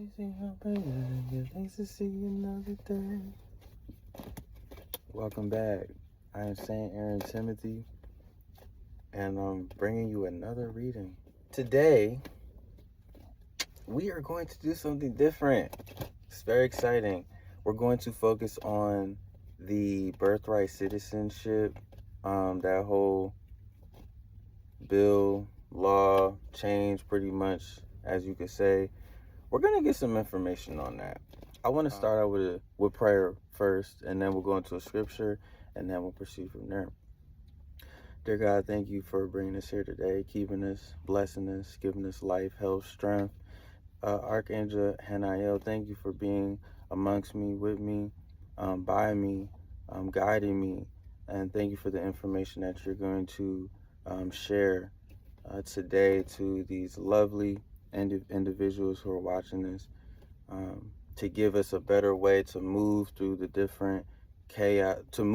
Thanks to see another day. Welcome back. I am Saint Aaron Timothy, and I'm bringing you another reading. Today, we are going to do something different. It's very exciting. We're going to focus on the Birthright Citizenship, that whole bill, law, change, pretty much, as you could say. We're going to get some information on that. I want to start out with prayer first, and then we'll go into a scripture, and then we'll proceed from there. Dear God, thank you for bringing us here today, keeping us, blessing us, giving us life, health, strength. Archangel Haniel, thank you for being amongst me, with me, by me, guiding me, and thank you for the information that you're going to share today to these lovely individuals who are watching this, to give us a better way to move through the different chaos,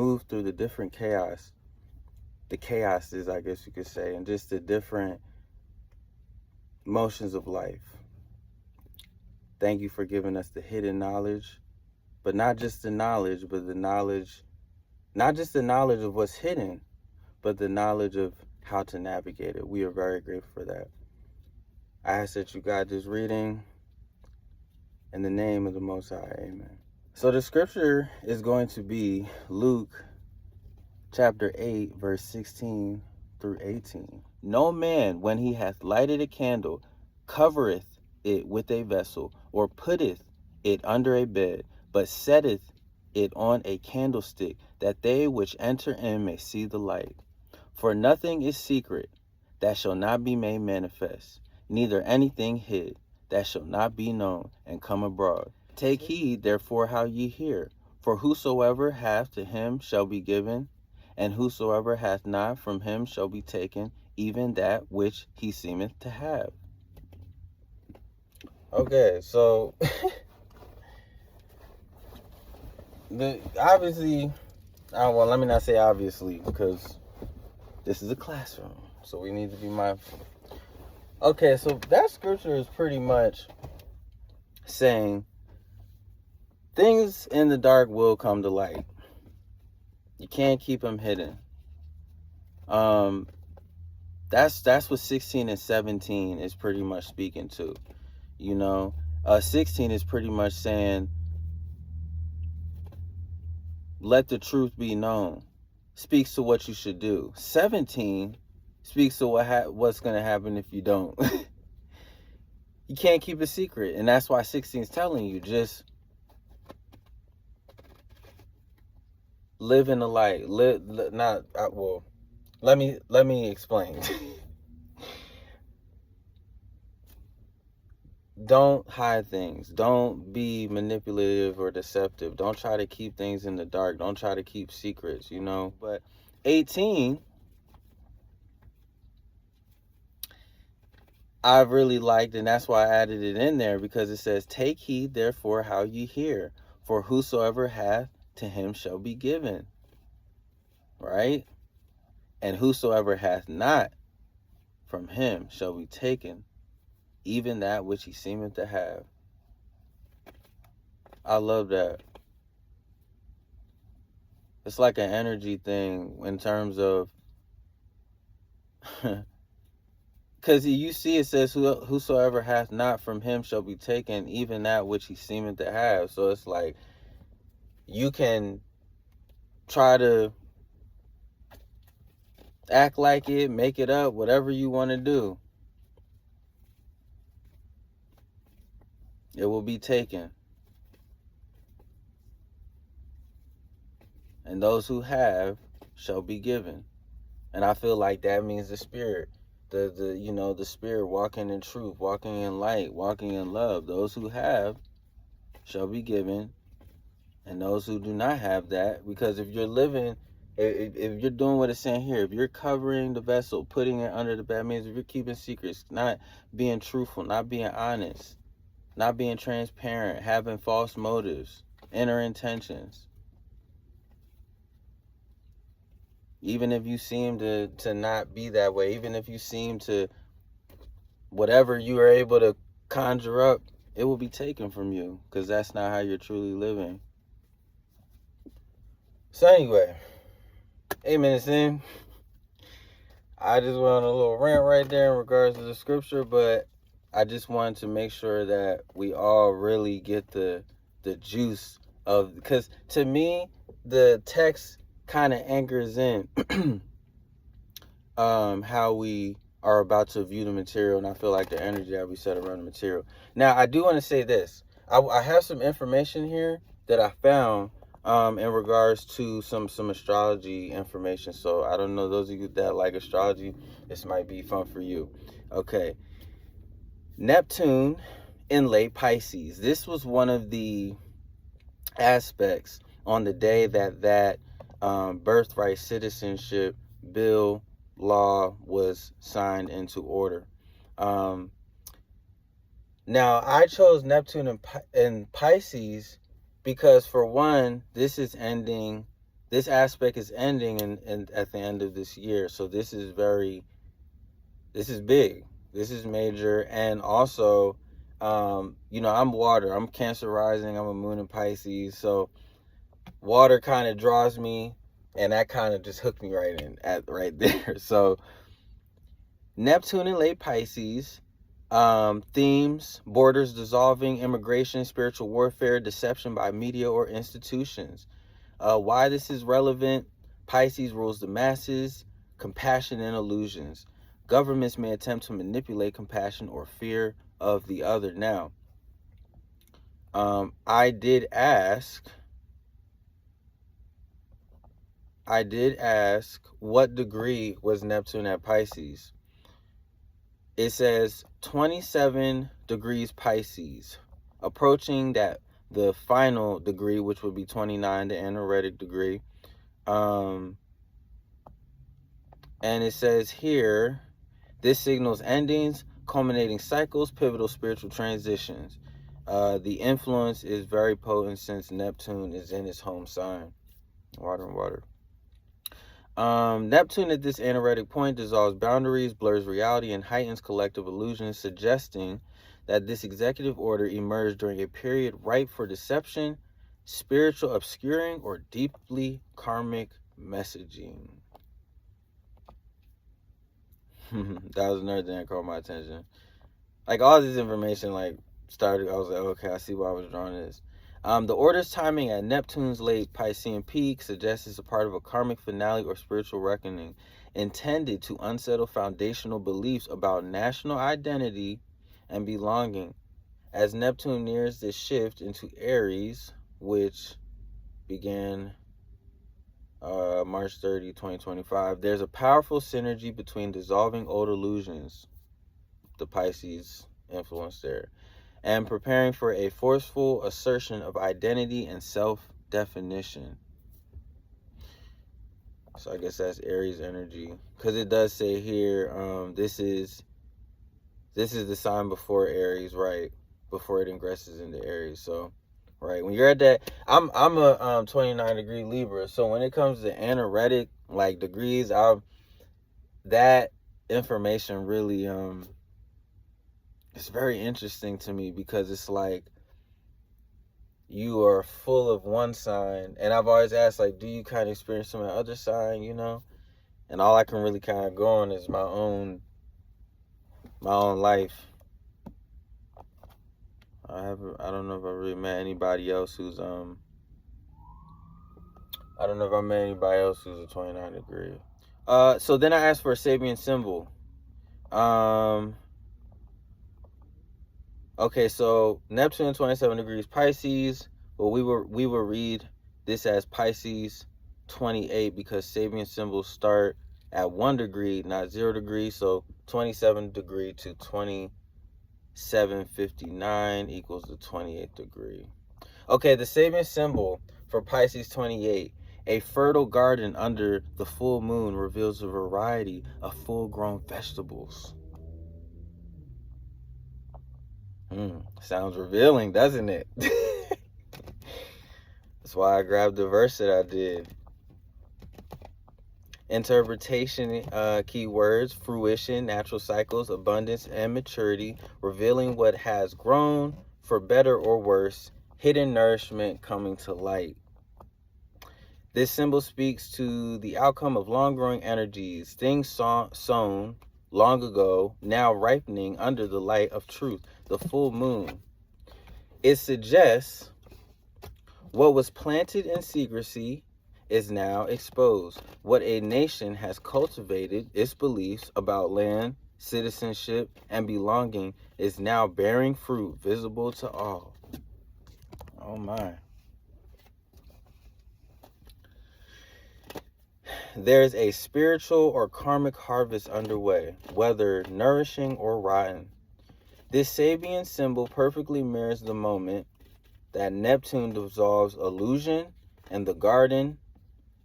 the chaoses, I guess you could say, and just the different motions of life. Thank you for giving us the hidden knowledge, but not just the knowledge, but the knowledge, not just the knowledge of what's hidden, but the knowledge of how to navigate it. We are very grateful for that. I ask that you guide this reading in the name of the Most High. Amen. So the scripture is going to be Luke chapter 8, verse 16 through 18. No man, when he hath lighted a candle, covereth it with a vessel, or putteth it under a bed, but setteth it on a candlestick, that they which enter in may see the light. For nothing is secret that shall not be made manifest, neither anything hid that shall not be known and come abroad. Take heed therefore how ye hear, for whosoever hath, to him shall be given, and whosoever hath not, from him shall be taken even that which he seemeth to have. Okay, so obviously, well, let me not say obviously, because this is a classroom, so we need to be mindful. Okay, so that scripture is pretty much saying things in the dark will come to light. You can't keep them hidden. That's what 16 and 17 is pretty much speaking to. 16 is pretty much saying, let the truth be known. Speaks to what you should do. 17 speaks to what's going to happen if you don't. You can't keep a secret. And that's why 16 is telling you, just live in the light. Let me explain. Don't hide things. Don't be manipulative or deceptive. Don't try to keep things in the dark. Don't try to keep secrets, But 18, I really liked, and that's why I added it in there, because it says, take heed therefore how ye hear, for whosoever hath, to him shall be given. Right? And whosoever hath not, from him shall be taken even that which he seemeth to have. I love that. It's like an energy thing in terms of, because you see it says, whosoever hath not, from him shall be taken even that which he seemeth to have. So it's like, you can try to act like it, make it up, whatever you want to do. It will be taken. And those who have shall be given. And I feel like that means the spirit. The spirit walking in truth, walking in light, walking in love. Those who have shall be given. And those who do not have that, because if you're living, if you're doing what it's saying here, if you're covering the vessel, putting it under the bed, means if you're keeping secrets, not being truthful, not being honest, not being transparent, having false motives, inner intentions. Even if you seem to not be that way, even if you seem to, whatever you are able to conjure up it will be taken from you, because that's not how you're truly living. So anyway, 8 minutes in, I just went on a little rant right there in regards to the scripture, but I just wanted to make sure that we all really get the juice of, because to me, the text kind of anchors in how we are about to view the material, and I feel like the energy that we set around the material. Now, I do want to say this. I have some information here that I found in regards to some astrology information. So I don't know, those of you that like astrology, this might be fun for you. Okay. Neptune in late Pisces. This was one of the aspects on the day that Birthright Citizenship bill law was signed into order. Now, I chose Neptune in Pisces because, for one, this aspect is ending at the end of this year. So this is big. This is major. And also, I'm water. I'm Cancer rising. I'm a moon in Pisces. So water kind of draws me, and that kind of just hooked me right there. So Neptune in late Pisces, themes: borders dissolving, immigration, spiritual warfare, deception by media or institutions. Why this is relevant: Pisces rules the masses, compassion and illusions. Governments may attempt to manipulate compassion or fear of the other. Now, I did ask what degree was Neptune at Pisces. It says 27 degrees Pisces, approaching the final degree, which would be 29, the anaretic degree. And it says here, this signals endings, culminating cycles, pivotal spiritual transitions. The influence is very potent since Neptune is in its home sign. Water and water. Neptune at this anaretic point dissolves boundaries, blurs reality, and heightens collective illusions, suggesting that this executive order emerged during a period ripe for deception, spiritual obscuring, or deeply karmic messaging. That was another thing that caught my attention. Like, all this information, started, I was like, okay, I see why I was drawing this. The order's timing at Neptune's late Piscean peak suggests it's a part of a karmic finale or spiritual reckoning intended to unsettle foundational beliefs about national identity and belonging. As Neptune nears this shift into Aries, which began March 30, 2025, there's a powerful synergy between dissolving old illusions, the Pisces influence there, and preparing for a forceful assertion of identity and self-definition. So I guess that's Aries energy, because it does say here, this is the sign before Aries, right? Before it ingresses into Aries. So, right, when you're at that, I'm a 29 degree Libra. So when it comes to anaretic degrees, that information really it's very interesting to me, because it's like you are full of one sign, and I've always asked, do you kind of experience some of the other sign, and all I can really kind of go on is my own life. I don't know if I really met anybody else who's I don't know if I met anybody else who's a 29 degree. So then I asked for a Sabian symbol. Okay, so Neptune 27 degrees Pisces. Well, we will read this as Pisces 28, because Sabian symbols start at 1 degree, not 0 degrees. So 27 degree to 2759 equals the 28th degree. Okay, the Sabian symbol for Pisces 28. A fertile garden under the full moon reveals a variety of full-grown vegetables. Sounds revealing, doesn't it? That's why I grabbed the verse that I did. Interpretation keywords: fruition, natural cycles, abundance, and maturity, revealing what has grown for better or worse, hidden nourishment coming to light. This symbol speaks to the outcome of long-growing energies, things sown long ago, now ripening under the light of truth, the full moon. It suggests what was planted in secrecy is now exposed. What a nation has cultivated, its beliefs about land, citizenship, and belonging is now bearing fruit, visible to all. Oh my. There's a spiritual or karmic harvest underway, whether nourishing or rotten. This Sabian symbol perfectly mirrors the moment that Neptune dissolves illusion and the garden,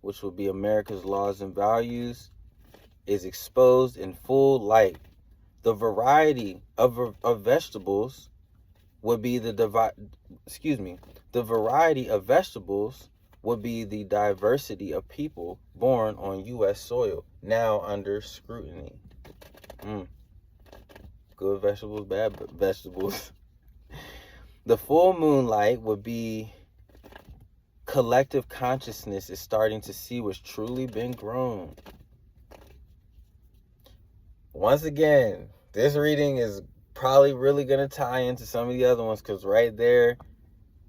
which will be America's laws and values, is exposed in full light. The variety of vegetables would be the variety of vegetables would be the diversity of people born on U.S. soil, now under scrutiny. Good vegetables, bad vegetables. The full moonlight would be collective consciousness is starting to see what's truly been grown. Once again, this reading is probably really going to tie into some of the other ones, because right there,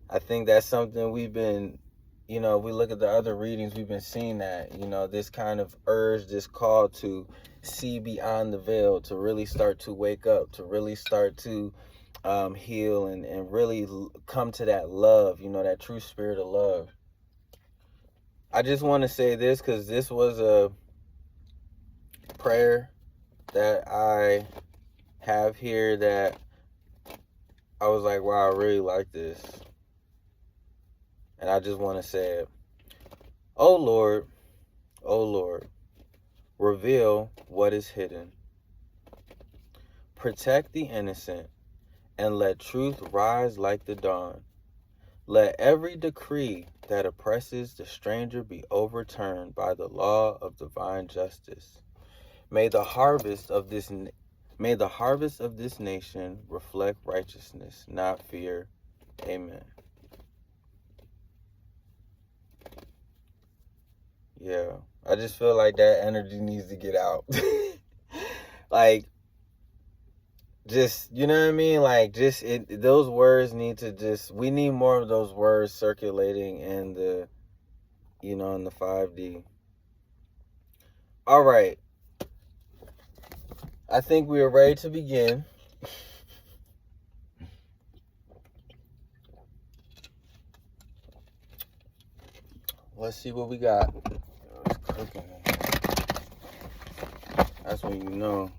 I think that's something we've been, if we look at the other readings, we've been seeing that, this kind of urge, this call to see beyond the veil, to really start to wake up, to really start to heal and really come to that love, that true spirit of love. I just want to say this because this was a prayer that I have here that I was like, wow, I really like this. And I just want to say it. Oh Lord, reveal what is hidden. Protect the innocent and let truth rise like the dawn. Let every decree that oppresses the stranger be overturned by the law of divine justice. May the harvest of this nation reflect righteousness, not fear. Amen. Yeah, I just feel like that energy needs to get out. Like, just, you know what I mean? Like, just, those words need to we need more of those words circulating in the, in the 5D. All right. I think we are ready to begin. Let's see what we got. It's cooking. That's when you know.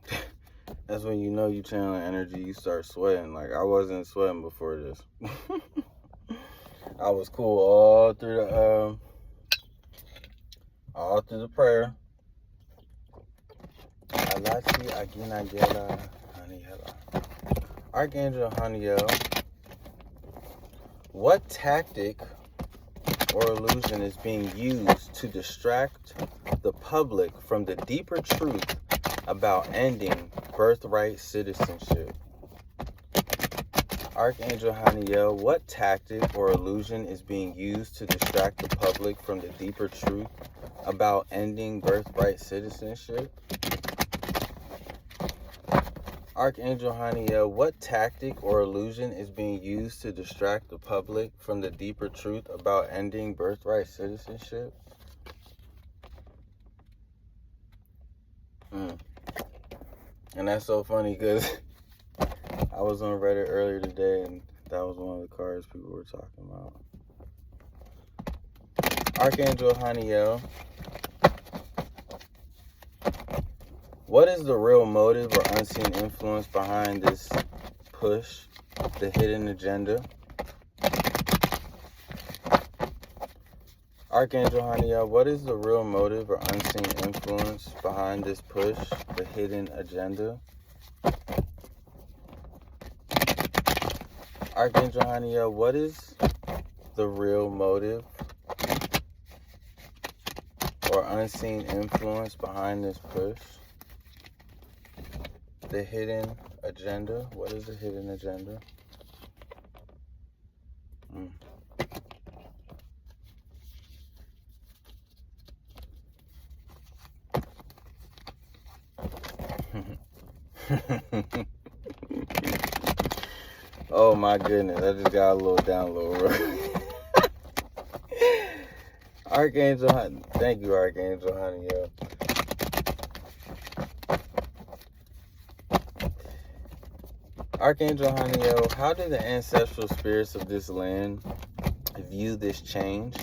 That's when you know you channeling energy. You start sweating. Like, I wasn't sweating before this. I was cool all through the prayer. Archangel Haniel, what tactic or illusion is being used to distract the public from the deeper truth about ending birthright citizenship? Archangel Haniel, what tactic or illusion is being used to distract the public from the deeper truth about ending birthright citizenship? Archangel Haniel, what tactic or illusion is being used to distract the public from the deeper truth about ending birthright citizenship? And that's so funny because I was on Reddit earlier today and that was one of the cards people were talking about. Archangel Haniel, what is the real motive or unseen influence behind this push, the hidden agenda? Archangel Haniel, what is the real motive or unseen influence behind this push, the hidden agenda? Archangel Haniel, what is the real motive or unseen influence behind this push? The hidden agenda. What is the hidden agenda? Oh my goodness, I just got a little download. Archangel Haniel. Thank you, Archangel Haniel. Archangel Haniel, how do the ancestral spirits of this land view this change?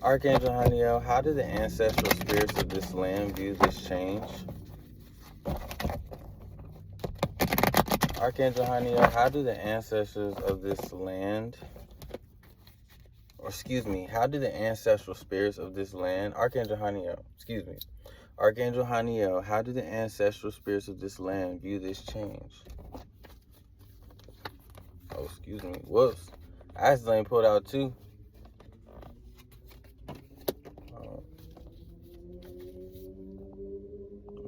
Archangel Haniel, how do the ancestral spirits of this land view this change? Archangel Haniel, how do the ancestors of this land, how do the ancestral spirits of this land, Archangel Haniel, Archangel Haniel, how do the ancestral spirits of this land view this change? Oh, excuse me. Whoops. I accidentally pulled out two. I'm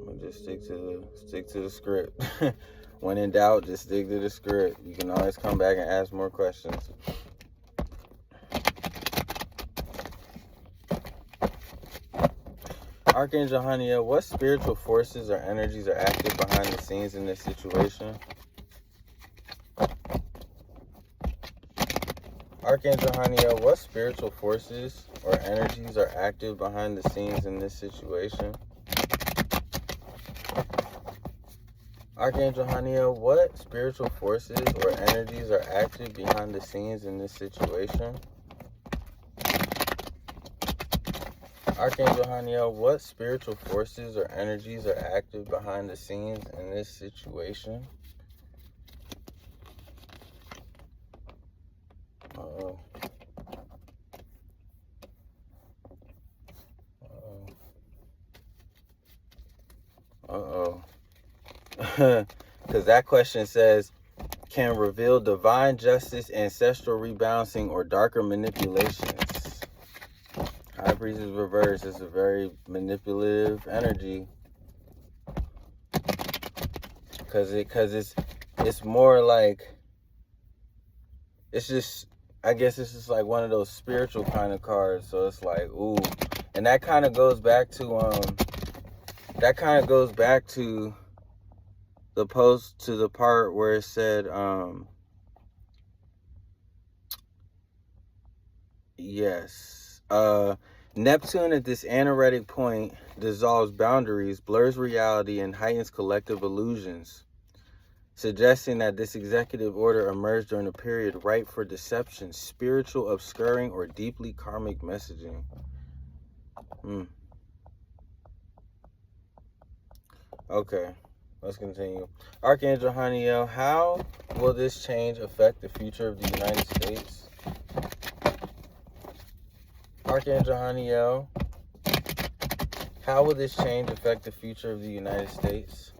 gonna just stick to the script. When in doubt, just stick to the script. You can always come back and ask more questions. Archangel Haniel, what spiritual forces or energies are active behind the scenes in this situation? Archangel Haniel, what spiritual forces or energies are active behind the scenes in this situation? Archangel Haniel, what spiritual forces or energies are active behind the scenes in this situation? Archangel Haniel, what spiritual forces or energies are active behind the scenes in this situation? Uh-oh. Uh-oh. Because that question says, can reveal divine justice, ancestral rebalancing, or darker manipulations. High Priest is reversed. It's a very manipulative energy. Because it's more like, it's just, I guess it's just like one of those spiritual kind of cards. So it's like, ooh. And that kind of goes back to, the post, to the part where it said, yes, Neptune at this anaretic point dissolves boundaries, blurs reality, and heightens collective illusions, suggesting that this executive order emerged during a period ripe for deception, spiritual obscuring, or deeply karmic messaging. Okay, let's continue. Archangel Haniel, how will this change affect the future of the United States? Archangel Haniel, how will this change affect the future of the United States?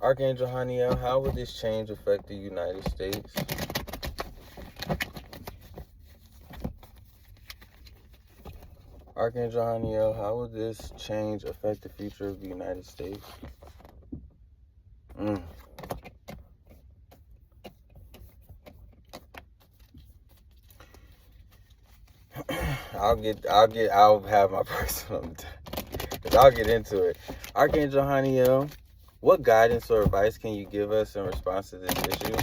Archangel Haniel, how will this change affect the United States? Archangel Haniel, how will this change affect the future of the United States? I'll have my personal, because I'll get into it. Archangel Haniel, what guidance or advice can you give us in response to this issue?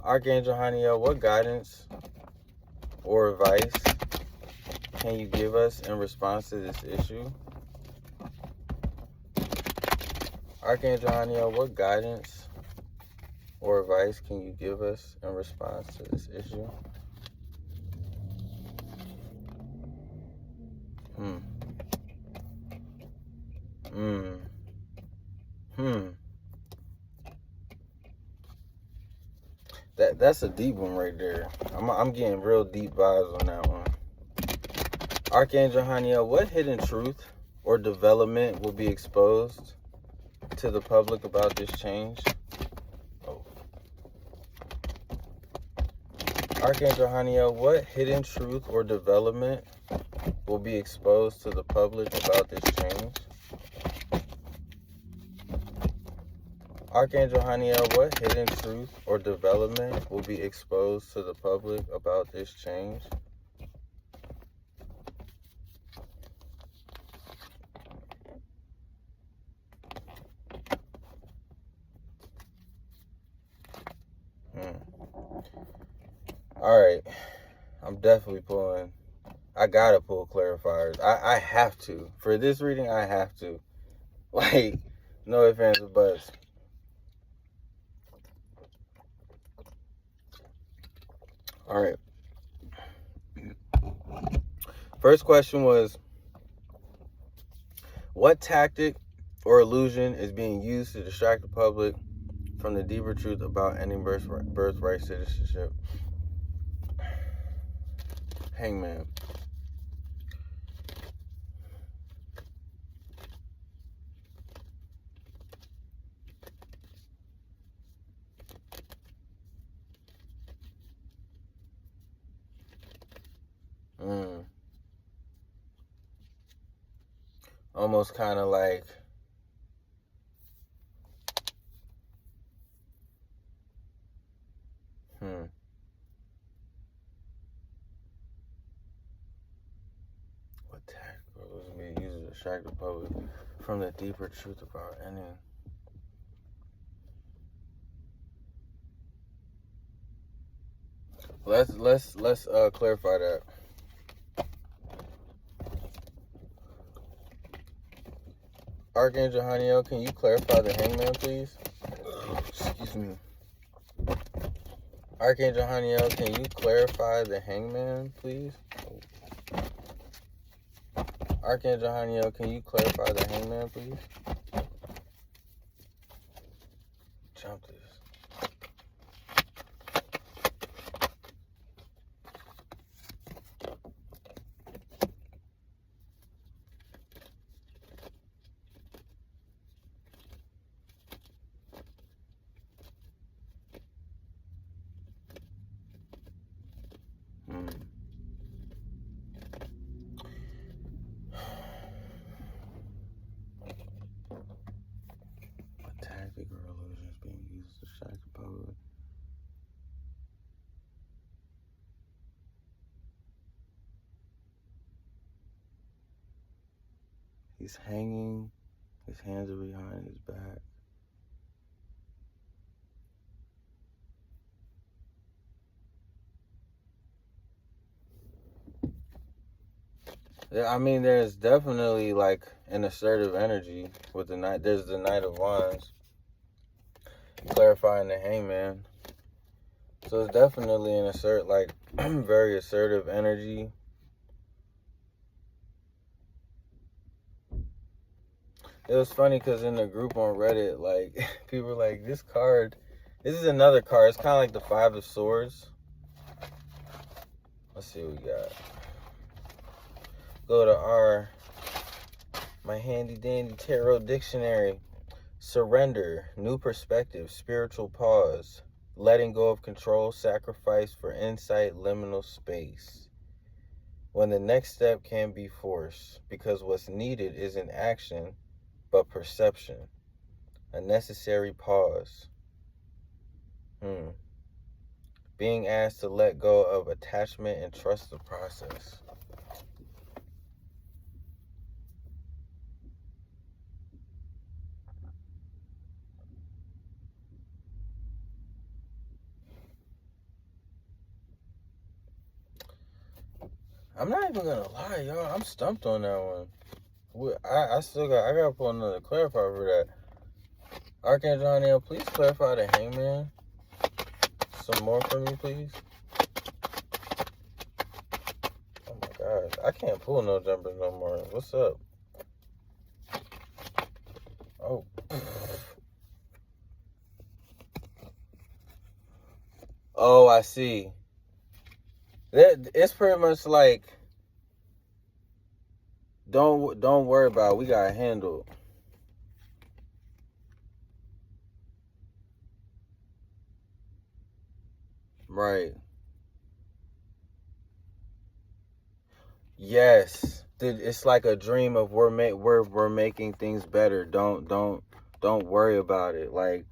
Archangel Haniel, what guidance or advice can you give us in response to this issue? Archangel Haniel, what guidance or advice can you give us in response to this issue? That's a deep one right there. I'm getting real deep vibes on that one. Archangel Haniel, what hidden truth or development will be exposed to the public about this change? Archangel Haniel, what hidden truth or development will be exposed to the public about this change? Archangel Haniel, what hidden truth or development will be exposed to the public about this change? Alright. I'm definitely pulling. I gotta pull clarifiers. I have to. For this reading, I have to. Like, no ifs, ands, or buts. Alright. First question was, what tactic or illusion is being used to distract the public from the deeper truth about ending birthright citizenship? Hangman. Almost kind of like what tactic was being used to distract the public from the deeper truth about ending? Let's clarify that. Archangel Haniel, can you clarify the hangman, please? Excuse me. Archangel Haniel, can you clarify the hangman, please? Archangel Haniel, can you clarify the hangman, please? Jump this. What tactic or illusion is being used to distract the public? He's hanging. His hands are behind his back. I mean, there's definitely like an assertive energy with the Knight. There's the Knight of Wands clarifying the hangman. So it's definitely an very assertive energy. It was funny because in the group on Reddit, like, people were like, this is another card. It's kind of like the Five of Swords. Let's see what we got. Go to my handy dandy tarot dictionary. Surrender, new perspective, spiritual pause, letting go of control, sacrifice for insight, liminal space. When the next step can be forced, because what's needed isn't action, but perception. A necessary pause. Being asked to let go of attachment and trust the process. I'm not even gonna lie, y'all. I'm stumped on that one. I gotta pull another clarifier for that. Archangel Haniel, please clarify the hangman. Some more for me, please. Oh my gosh, I can't pull no jumpers no more. What's up? Oh. Oh, I see. It's pretty much like, don't worry about it. We got it handled. Right. Yes. It's like a dream of we're making things better. Don't worry about it. Like,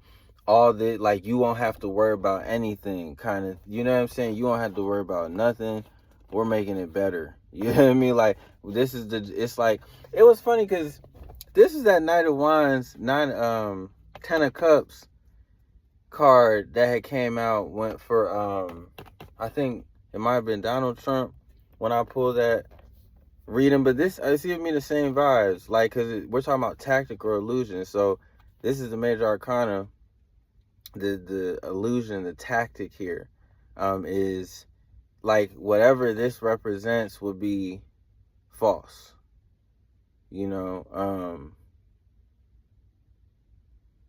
all the, like, you won't have to worry about anything, kind of, you know what I'm saying? You won't have to worry about nothing. We're making it better. You know what I mean? Like, it's like, it was funny because this is that Knight of Wands, 10 of Cups card that had came out, went for I think it might have been Donald Trump when I pulled that reading, but this, it's giving me the same vibes, like, because we're talking about tactic or illusion. So this is the major arcana. The illusion, the tactic here, is like whatever this represents would be false, you know.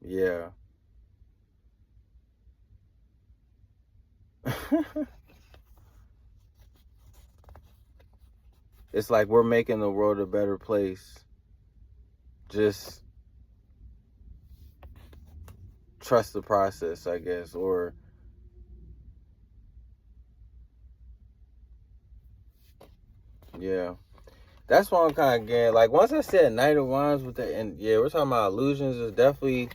Yeah. It's like we're making the world a better place. Just trust the process, I guess. Or yeah, that's what I'm kind of getting. Like, once I said Knight of Wands with the, and yeah, we're talking about illusions. Is definitely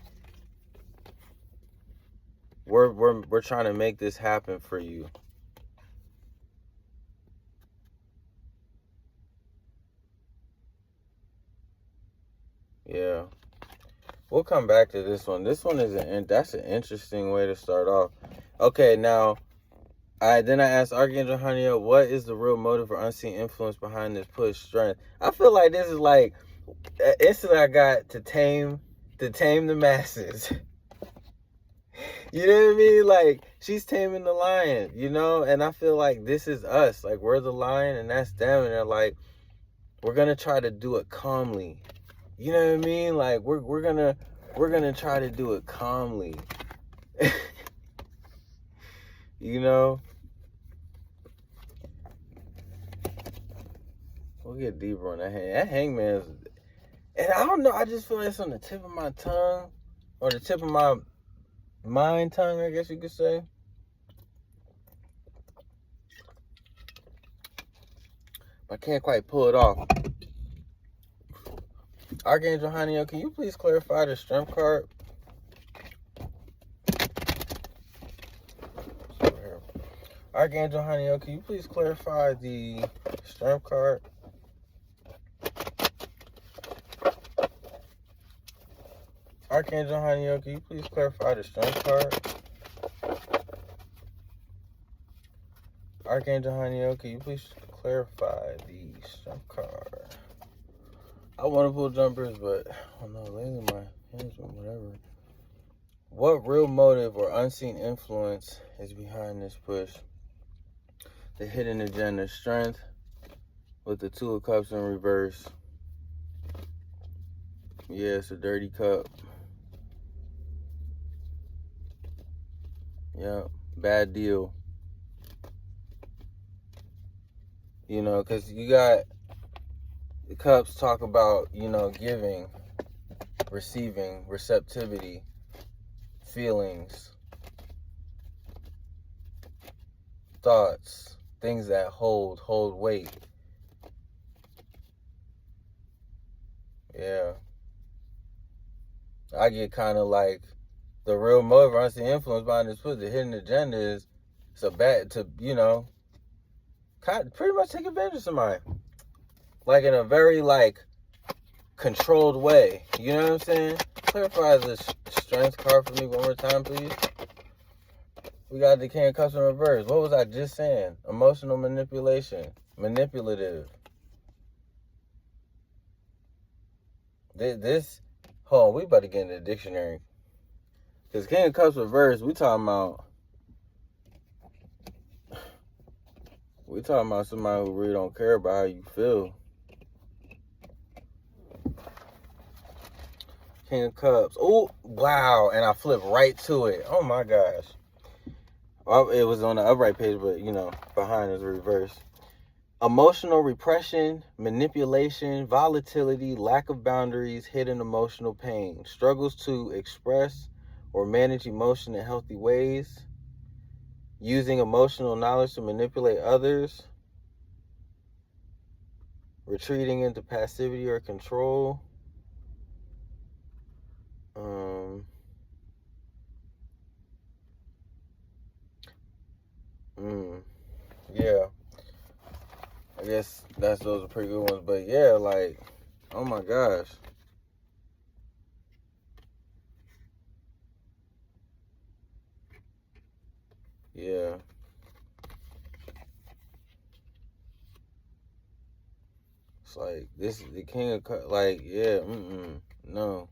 we're trying to make this happen for you. Yeah, we'll come back to this one. This one is that's an interesting way to start off. Okay, now then I asked Archangel Haniel, what is the real motive or unseen influence behind this push strength? I feel like this is like instantly I got to tame the masses. You know what I mean? Like, she's taming the lion, you know? And I feel like this is us. Like, we're the lion and that's them. And they're like, we're going to try to do it calmly. You know what I mean? Like, we're going to try to do it calmly. You know? We'll get deeper on that hang. That hangman's, and I don't know, I just feel like it's on the tip of my tongue, or the tip of my mind tongue, I guess you could say. I can't quite pull it off. Archangel Haniel, can you please clarify the strength card? Archangel Haniel, can you please clarify the strength card? Archangel Haniel, can you please clarify the strength card? Archangel Haniel, can you please clarify the strength card? I want to pull jumpers, but I don't know, lately my hands or whatever. What real motive or unseen influence is behind this push? The hidden agenda, strength with the Two of Cups in reverse. Yeah, it's a dirty cup. Yeah, bad deal. You know, because you got the cups talk about, you know, giving, receiving, receptivity, feelings, thoughts, things that hold weight. Yeah. I get kind of like the real motive, or the influence behind this put, the hidden agenda is it's a bad to, you know, kind of pretty much take advantage of somebody. Like in a very like controlled way. You know what I'm saying? Clarify the strength card for me one more time, please. We got the King of Cups in reverse. What was I just saying? Emotional manipulation. Manipulative. This, hold on, we about to get in the dictionary. Because King of Cups reverse, we talking about somebody who really don't care about how you feel. King of Cups. Oh, wow. And I flipped right to it. Oh, my gosh. Well, it was on the upright page, but, you know, behind is reverse. Emotional repression, manipulation, volatility, lack of boundaries, hidden emotional pain. Struggles to express or manage emotion in healthy ways. Using emotional knowledge to manipulate others. Retreating into passivity or control. Yeah. I guess those are pretty good ones. But yeah, like, oh my gosh. Yeah. Like, this is the King of Cups. Like, yeah, no.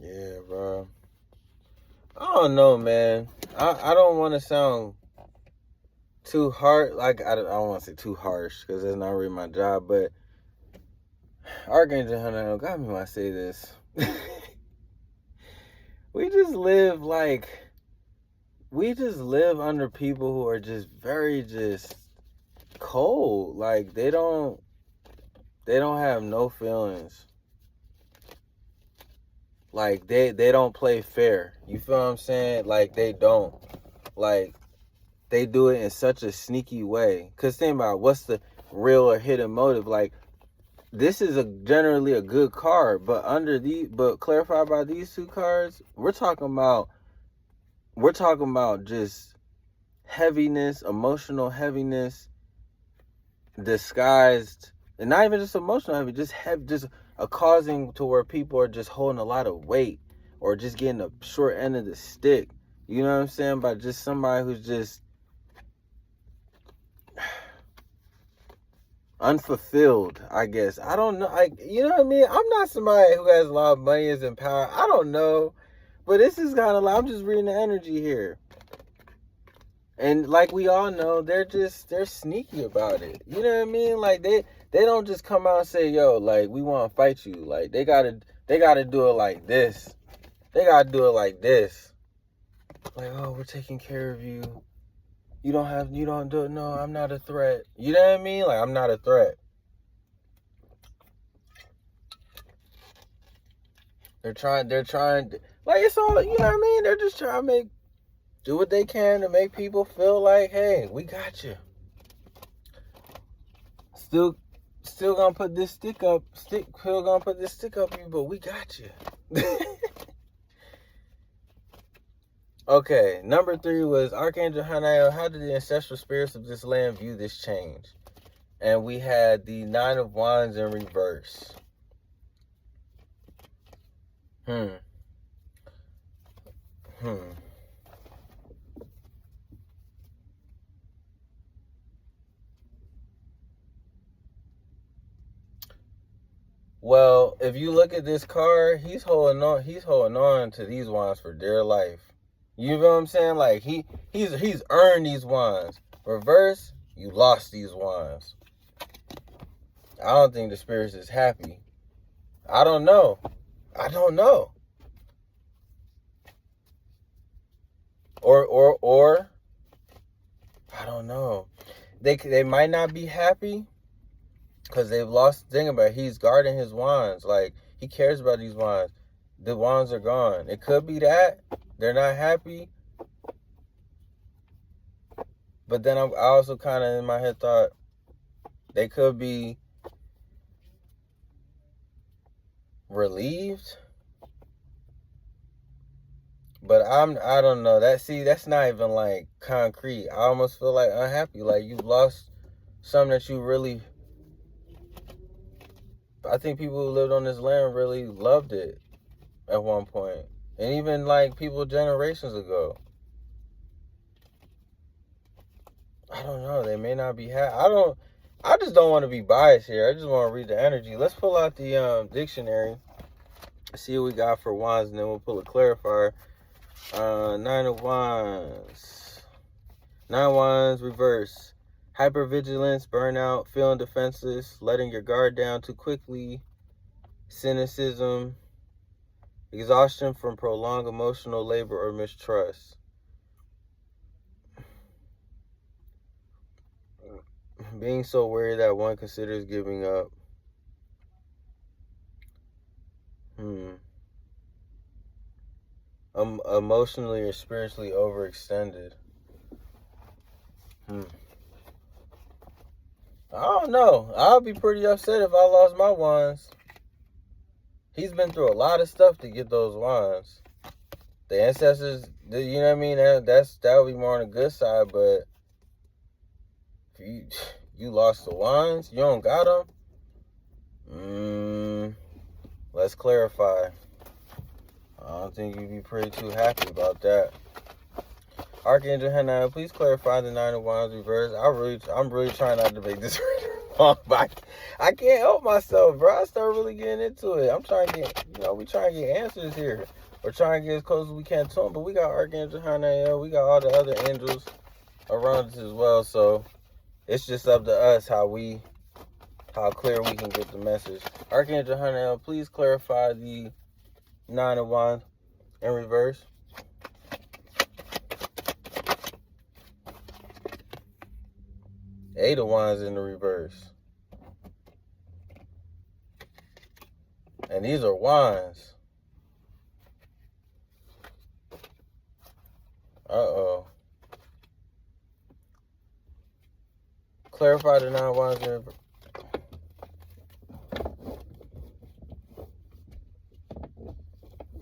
Yeah, bro. I don't know, man. I don't want to sound too hard. Like, I don't want to say too harsh, because that's not really my job, but Archangel Haniel got me when I say this. We just live under people who are just very just cold. Like, they don't have no feelings. Like, they don't play fair. You feel what I'm saying? Like, they don't. Like, they do it in such a sneaky way. Because think about what's the real or hidden motive. Like, this is generally a good card, but clarified by these two cards, we're talking about just heaviness, emotional heaviness, disguised, and not even just emotional heavy, just a causing to where people are just holding a lot of weight or just getting the short end of the stick. You know what I'm saying? By just somebody who's just unfulfilled, I guess. I don't know. Like, you know what I mean? I'm not somebody who has a lot of money, is in power. I don't know. But this is kind of like, I'm just reading the energy here. And like we all know, they're sneaky about it. You know what I mean? Like, they don't just come out and say, yo, like, we want to fight you. Like, they gotta do it like this. They gotta do it like this. Like, oh, we're taking care of you. You don't do it. No, I'm not a threat. You know what I mean? Like, I'm not a threat. They're trying, like, it's all, you know what I mean? They're just trying to do what they can to make people feel like, hey, we got you. Still gonna put this stick up you, but we got you. Okay, number 3 was Archangel Haniel. How did the ancestral spirits of this land view this change? And we had the 9 of Wands in reverse. Well, if you look at this card, he's holding on to these wands for dear life. You know what I'm saying? Like, he's earned these wands. Reverse, you lost these wands. I don't think the spirits is happy. I don't know. Or I don't know. They might not be happy because they've lost. Think about it, he's guarding his wands. Like, he cares about these wands. The wands are gone. It could be that they're not happy. But then I also kind of in my head thought they could be relieved. But I don't know. That's not even like concrete. I almost feel like unhappy. Like, you've lost something that you really, I think people who lived on this land really loved it at one point. And even like people generations ago. I don't know. They may not be happy. I just don't want to be biased here. I just want to read the energy. Let's pull out the dictionary. See what we got for wands, and then we'll pull a clarifier. 9 of Wands. 9 Wands, reverse. Hypervigilance, burnout, feeling defenseless, letting your guard down too quickly, cynicism, exhaustion from prolonged emotional labor or mistrust. Being so weary that one considers giving up. Emotionally or spiritually overextended. I don't know. I'll be pretty upset if I lost my wands. He's been through a lot of stuff to get those wands. The ancestors, you know what I mean? That would be more on the good side, but if you lost the wands, you don't got them. Let's clarify. I don't think you'd be pretty too happy about that. Archangel Haniel, please clarify the Nine of Wands reverse. I'm really trying not to make this long, but I can't help myself, bro. I start really getting into it. I'm trying to get, we trying to get answers here. We're trying to get as close as we can to them, but we got Archangel Haniel. We got all the other angels around us as well, so it's just up to us how clear we can get the message. Archangel Haniel, please clarify the Nine of Wands in reverse. Eight of Wands in the reverse. And these are wands. Uh-oh. Clarify the Nine of Wands in reverse.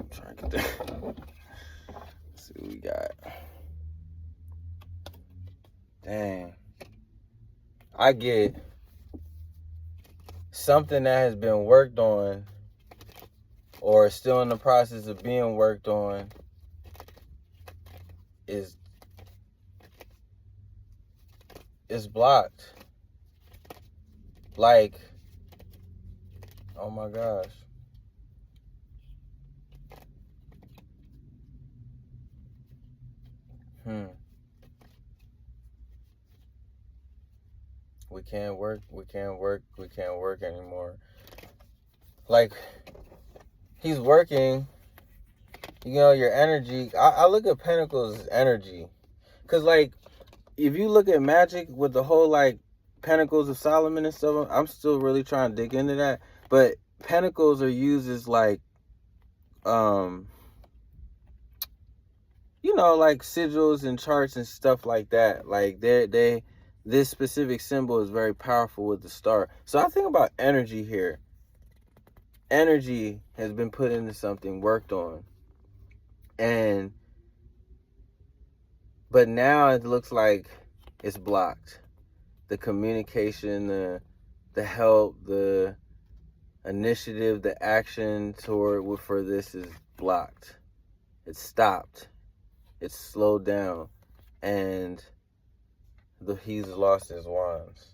I'm trying to get there. Let's see what we got. Dang. I get something that has been worked on or still in the process of being worked on is blocked. Like, oh my gosh. We can't work anymore. Like, he's working, your energy. I look at Pentacles as energy. Because, like, if you look at magic with the whole, like, Pentacles of Solomon and stuff, I'm still really trying to dig into that. But Pentacles are used as, like, like sigils and charts and stuff like that. Like, this specific symbol is very powerful with the star. So I think about energy here. Energy has been put into something, worked on. But now it looks like it's blocked. The communication, the help, the initiative, the action for this is blocked. It's stopped. It's slowed down. And he's lost his wands.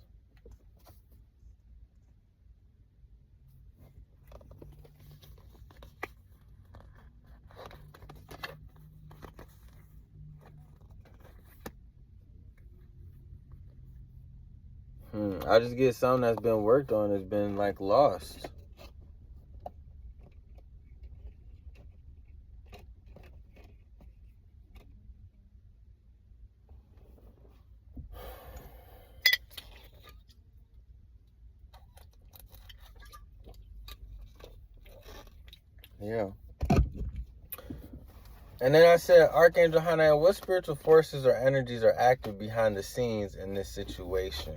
I just get something that's been worked on has been, like, lost. Yeah. And then I said, Archangel Haniel, what spiritual forces or energies are active behind the scenes in this situation?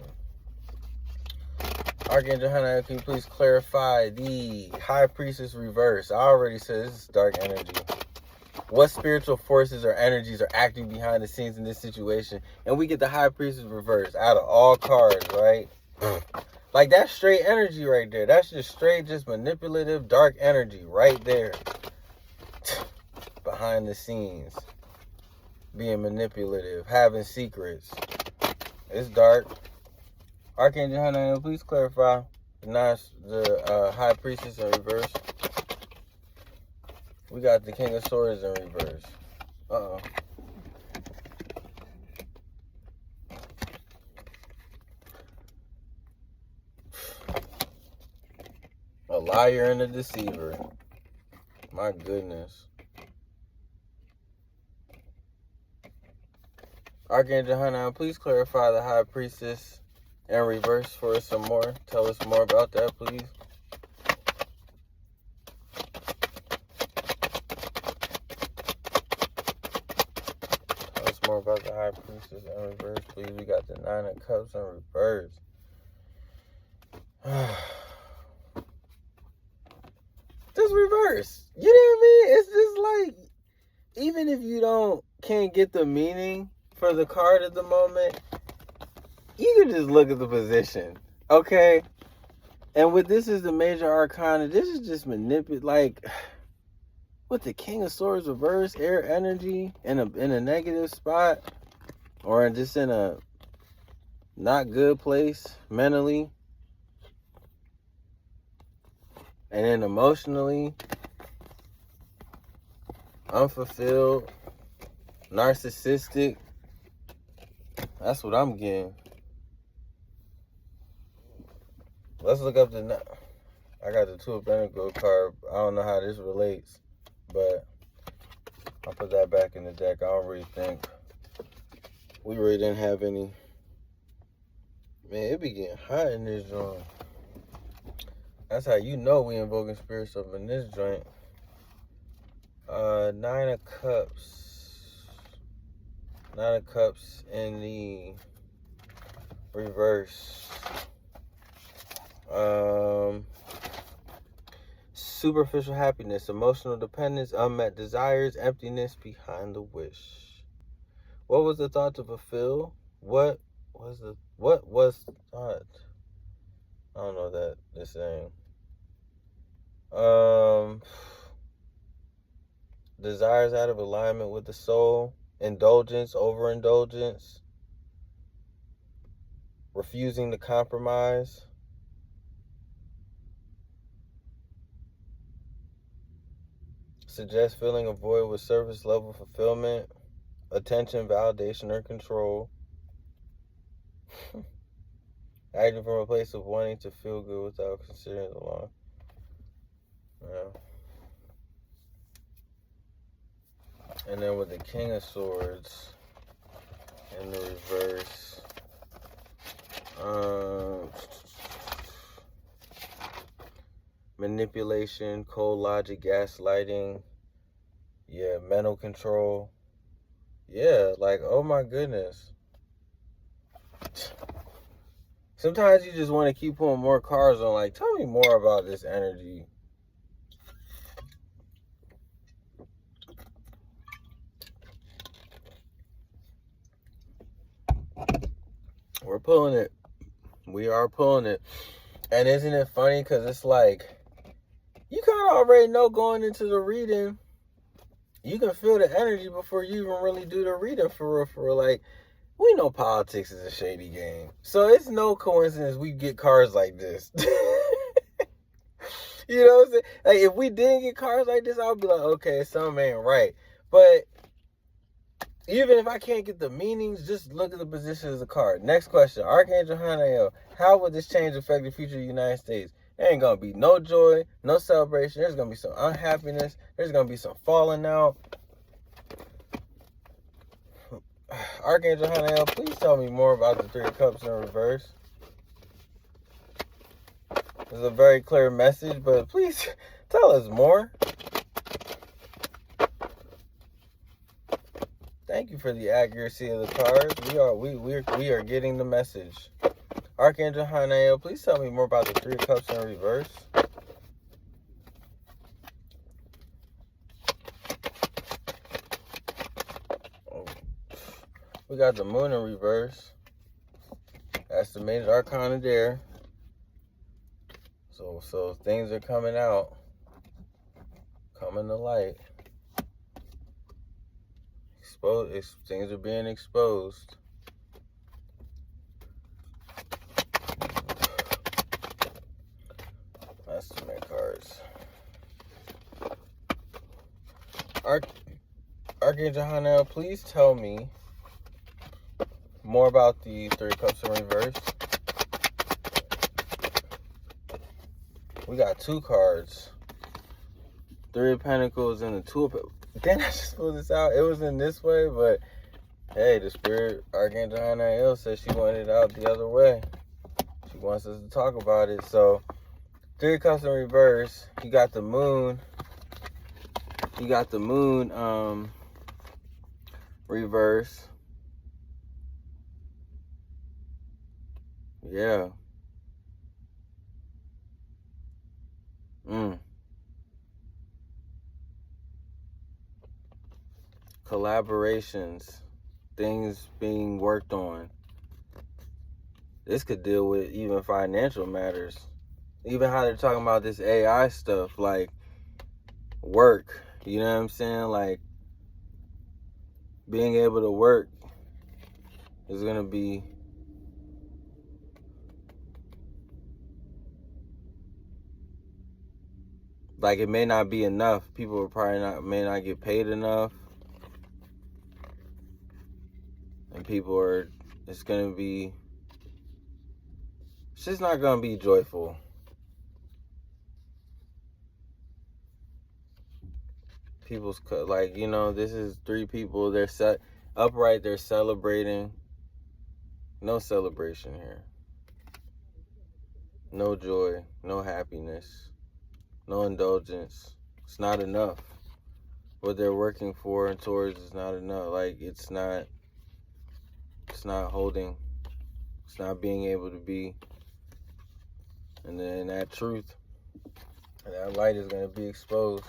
Archangel Haniel, can you please clarify the High Priestess reverse? I already said this is dark energy. What spiritual forces or energies are acting behind the scenes in this situation? And we get the High Priestess reverse out of all cards, right? Like, that's straight energy right there. That's just straight, just manipulative, dark energy right there. Behind the scenes. Being manipulative. Having secrets. It's dark. Archangel Haniel, please clarify the High Priestess in reverse. We got the King of Swords in reverse. Uh-oh. A liar and a deceiver. My goodness. Archangel Haniel, please clarify the High Priestess in reverse for us some more. Tell us more about that, please. Tell us more about the High Priestess in reverse, please. We got the Nine of Cups in reverse. Just reverse. You know what I mean? It's just like, even if you can't get the meaning for the card at the moment, you can just look at the position, okay? And with this is the major arcana, this is just like, with the King of Swords reverse, air energy in a negative spot, or just in a not good place mentally, and then emotionally unfulfilled, narcissistic. That's what I'm getting. Let's look up the... I got the Two of Pentacles card. I don't know how this relates, but I'll put that back in the deck. I don't really think we really didn't have any. Man, it be getting hot in this joint. That's how you know we invoking spirits up in this joint. 9 of Cups. 9 of Cups in the reverse. Superficial happiness, emotional dependence, unmet desires, emptiness behind the wish. What was the thought to fulfill? What was the thought? I don't know that this saying. Desires out of alignment with the soul, indulgence, overindulgence, refusing to compromise. Suggest filling a void with surface level fulfillment, attention, validation, or control. Acting from a place of wanting to feel good without considering the law. Yeah. And then with the King of Swords in the reverse. Manipulation, cold logic, gaslighting. Yeah, mental control. Yeah, like, oh my goodness. Sometimes you just want to keep pulling more cards on, like, tell me more about this energy. We're pulling it. We are pulling it. And isn't it funny? Because it's like, you kind of already know going into the reading, you can feel the energy before you even really do the reading for real, for real. Like, we know politics is a shady game. So it's no coincidence we get cards like this. You know what I'm saying? Like, if we didn't get cards like this, I would be like, okay, something ain't right. But even if I can't get the meanings, just look at the position of the card. Next question. Archangel Haniel. How will this change affect the future of the United States? There ain't going to be no joy, no celebration. There's going to be some unhappiness. There's going to be some falling out. Archangel Haniel, please tell me more about the Three of Cups in reverse. It's a very clear message, but please tell us more. Thank you for the accuracy of the cards. We are getting the message. Archangel Haniel, please tell me more about the Three of Cups in reverse. We got the Moon in reverse. That's the Major Arcana there. So things are coming out, coming to light. Things are being exposed. That's the main cards. Archangel Haniel, please tell me more about the Three of Cups in reverse. We got two cards. Three of Pentacles and the Two of Pentacles. Then I just pulled this out. It was in this way, but hey, the Spirit, Archangel Haniel, says she wanted it out the other way. She wants us to talk about it. So, Three of Cups in reverse. You got the Moon. You got the Moon reverse. Yeah. Collaborations, things being worked on. This could deal with even financial matters. Even how they're talking about this AI stuff, like work, You know what I'm saying? Like, being able to work is going to be like, it may not be enough. People are probably may not get paid enough. And people are, it's just not going to be joyful. People's, like, you know, this is 3 people, they're upright, they're celebrating. No celebration here. No joy, no happiness, no indulgence. It's not enough. What they're working for and towards is not enough. Like, it's not holding, it's not being able to be. And then that truth and that light is going to be exposed.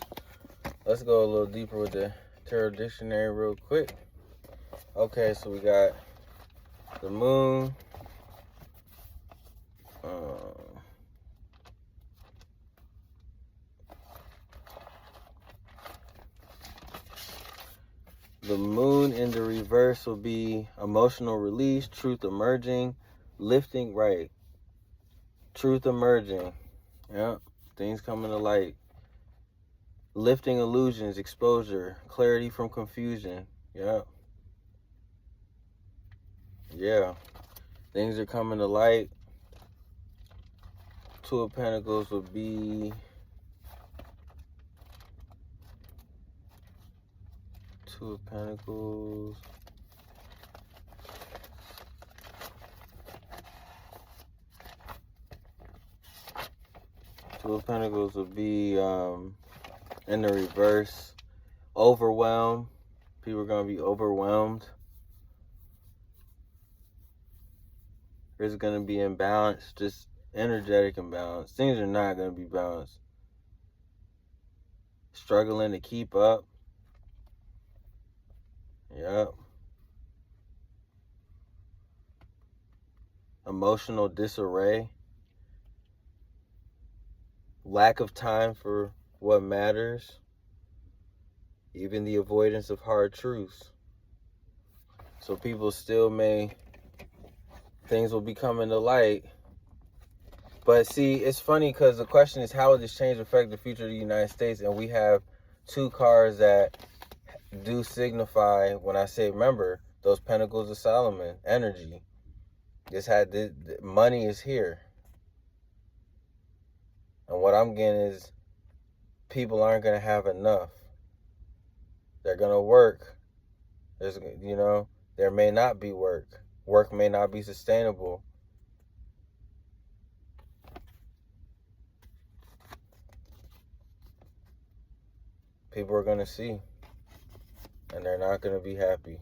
Let's go a little deeper with the Tarot Dictionary real quick. Okay, so we got the moon. The moon in the reverse will be emotional release, truth emerging, lifting, right. Truth emerging. Yep. Things coming to light. Lifting illusions, exposure, clarity from confusion. Yep. Yeah. Things are coming to light. 2 of Pentacles will be Two of Pentacles. Two of Pentacles will be in the reverse. Overwhelmed. People are going to be overwhelmed. There's going to be imbalance, just energetic imbalance. Things are not going to be balanced. Struggling to keep up. Yep. Emotional disarray. Lack of time for what matters. Even the avoidance of hard truths. So people still things will be coming to light. But see, it's funny because the question is, how will this change affect the future of the United States? And we have 2 cards that do signify, when I say, remember, those Pentacles of Solomon, energy. The money is here. And what I'm getting is, people aren't going to have enough. They're going to work. There may not be work. Work may not be sustainable. People are going to see. And they're not going to be happy.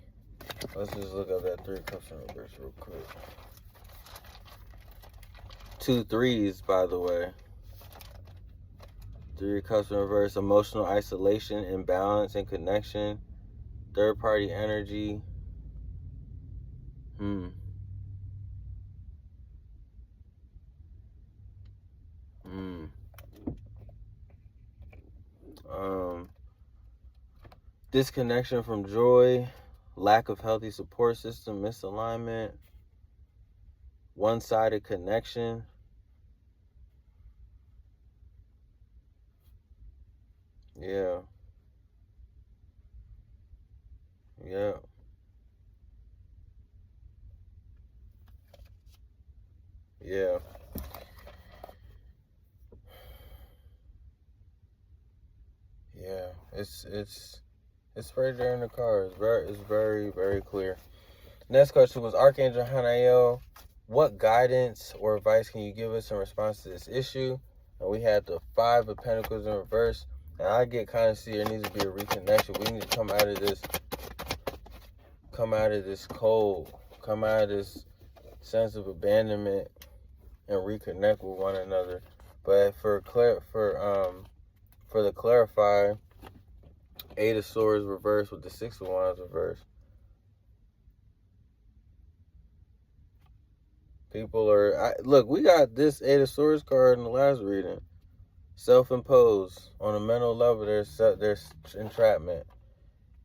Let's just look up that 3 of Cups in reverse real quick. 2 threes, by the way. 3 of Cups in reverse. Emotional isolation, imbalance, and connection. Third-party energy. Disconnection from joy, lack of healthy support system, misalignment, one-sided connection. Yeah. Yeah. Yeah. Yeah. It's right there in the cards. It's very, very clear. Next question was, Archangel Haniel, what guidance or advice can you give us in response to this issue? And we had the 5 of Pentacles in reverse. And I get kind of see there needs to be a reconnection. We need to come out of this cold, come out of this sense of abandonment and reconnect with one another. But for the clarify, 8 of Swords reverse with the 6 of Wands reverse. People are... look, we got this 8 of Swords card in the last reading. Self-imposed. On a mental level, there's entrapment,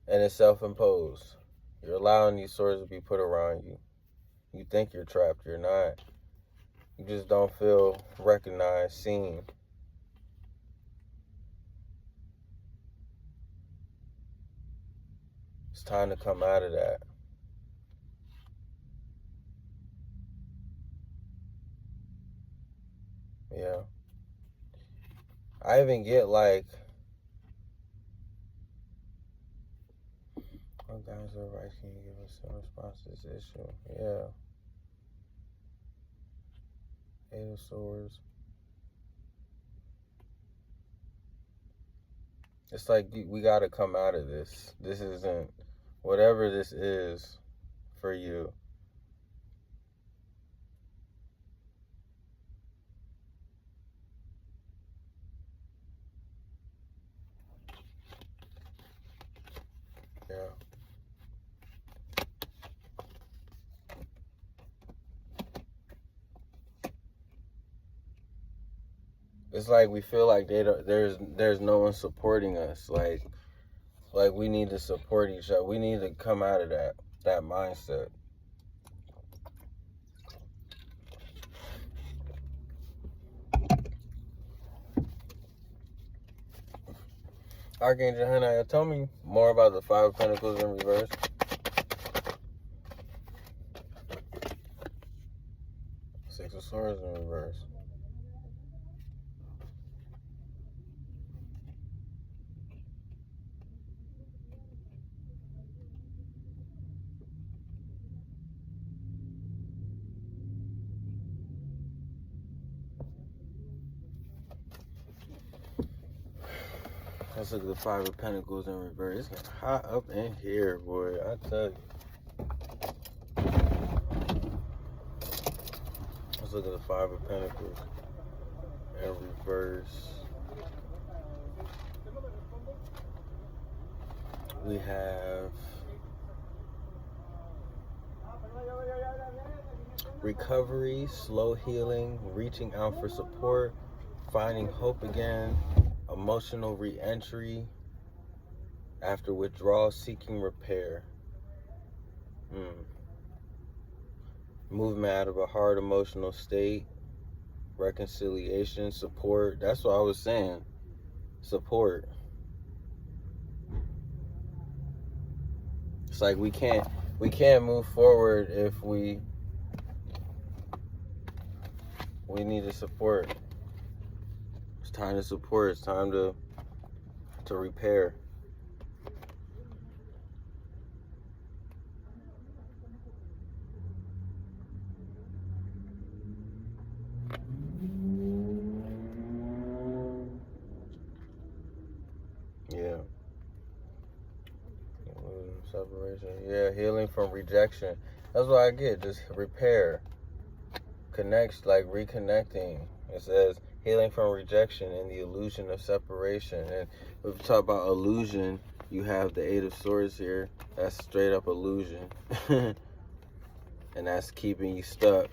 and it's self-imposed. You're allowing these swords to be put around you. You think you're trapped. You're not. You just don't feel recognized, seen. It's time to come out of that. Yeah. I even get like, what guys or advice can you give us in response to this issue? Yeah. Eight of Swords. It's like we got to come out of this. This isn't, whatever this is for you. Yeah. It's like we feel like there's no one supporting us. Like we need to support each other. We need to come out of that mindset. Archangel Haniel, tell me more about the Five of Pentacles in reverse. Six of Swords in reverse. Let's look at the Five of Pentacles in reverse. It's getting hot up in here, boy. I tell you. Let's look at the Five of Pentacles in reverse. We have recovery, slow healing, reaching out for support, finding hope again, emotional re-entry after withdrawal, seeking repair. Movement out of a hard emotional state, reconciliation, support. That's what I was saying. Support. It's like we can't move forward if we need to support. It's time to support. It's time to repair. Yeah. Separation. Yeah, healing from rejection. That's what I get. Just repair. Connects, like reconnecting. It says healing from rejection and the illusion of separation. And if we talk about illusion, you have the Eight of Swords here. That's straight up illusion. And that's keeping you stuck.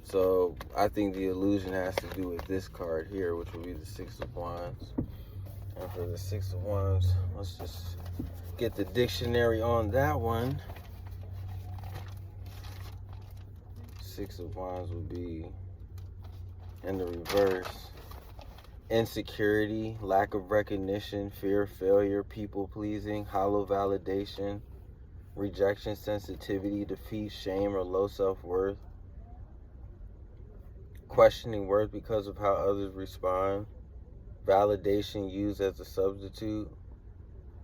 So I think the illusion has to do with this card here, which would be the Six of Wands. And for the Six of Wands, let's just get the dictionary on that one. Six of Wands would be, in the reverse, insecurity, lack of recognition, fear of failure, people pleasing, hollow validation, rejection, sensitivity, defeat, shame, or low self-worth, questioning worth because of how others respond, validation used as a substitute,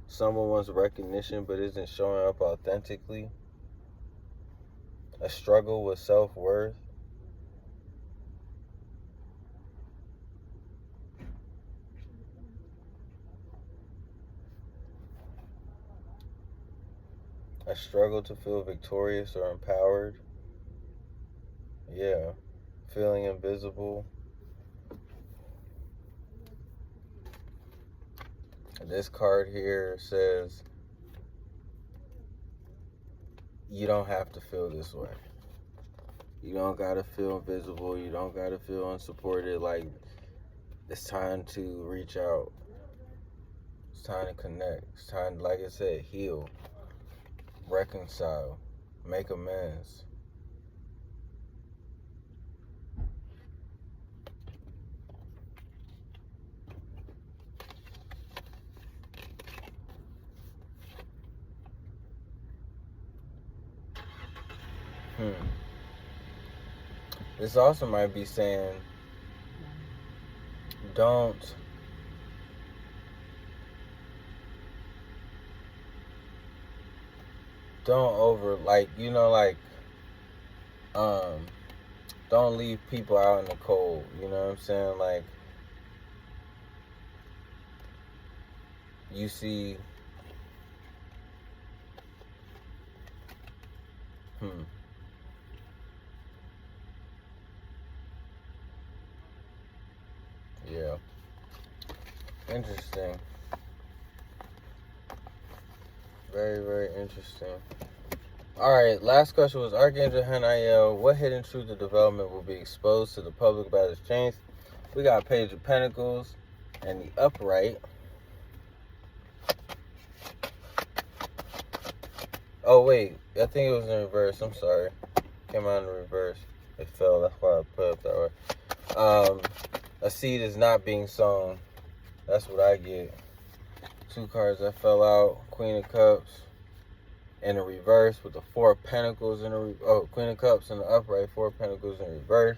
someone wants recognition but isn't showing up authentically, a struggle with self-worth, a struggle to feel victorious or empowered. Yeah. Feeling invisible. This card here says you don't have to feel this way. You don't gotta feel invisible. You don't gotta feel unsupported. Like, It's time to reach out. It's time to connect. It's time, like I said, heal, reconcile, make amends. This also might be saying, don't over, like, you know, like, don't leave people out in the cold, you know what I'm saying? Like, you see, yeah, interesting. Very, very interesting. Alright, last question was Archangel Haniel. What hidden truth or development will be exposed to the public about this change? We got Page of Pentacles and the upright. Oh, wait. I think it was in reverse. I'm sorry. Came out in reverse. It fell. That's why I put it that way. A seed is not being sown. That's what I get. 2 cards that fell out. Queen of Cups in the reverse with the 4 of Pentacles in the Queen of Cups in the upright, 4 of Pentacles in reverse.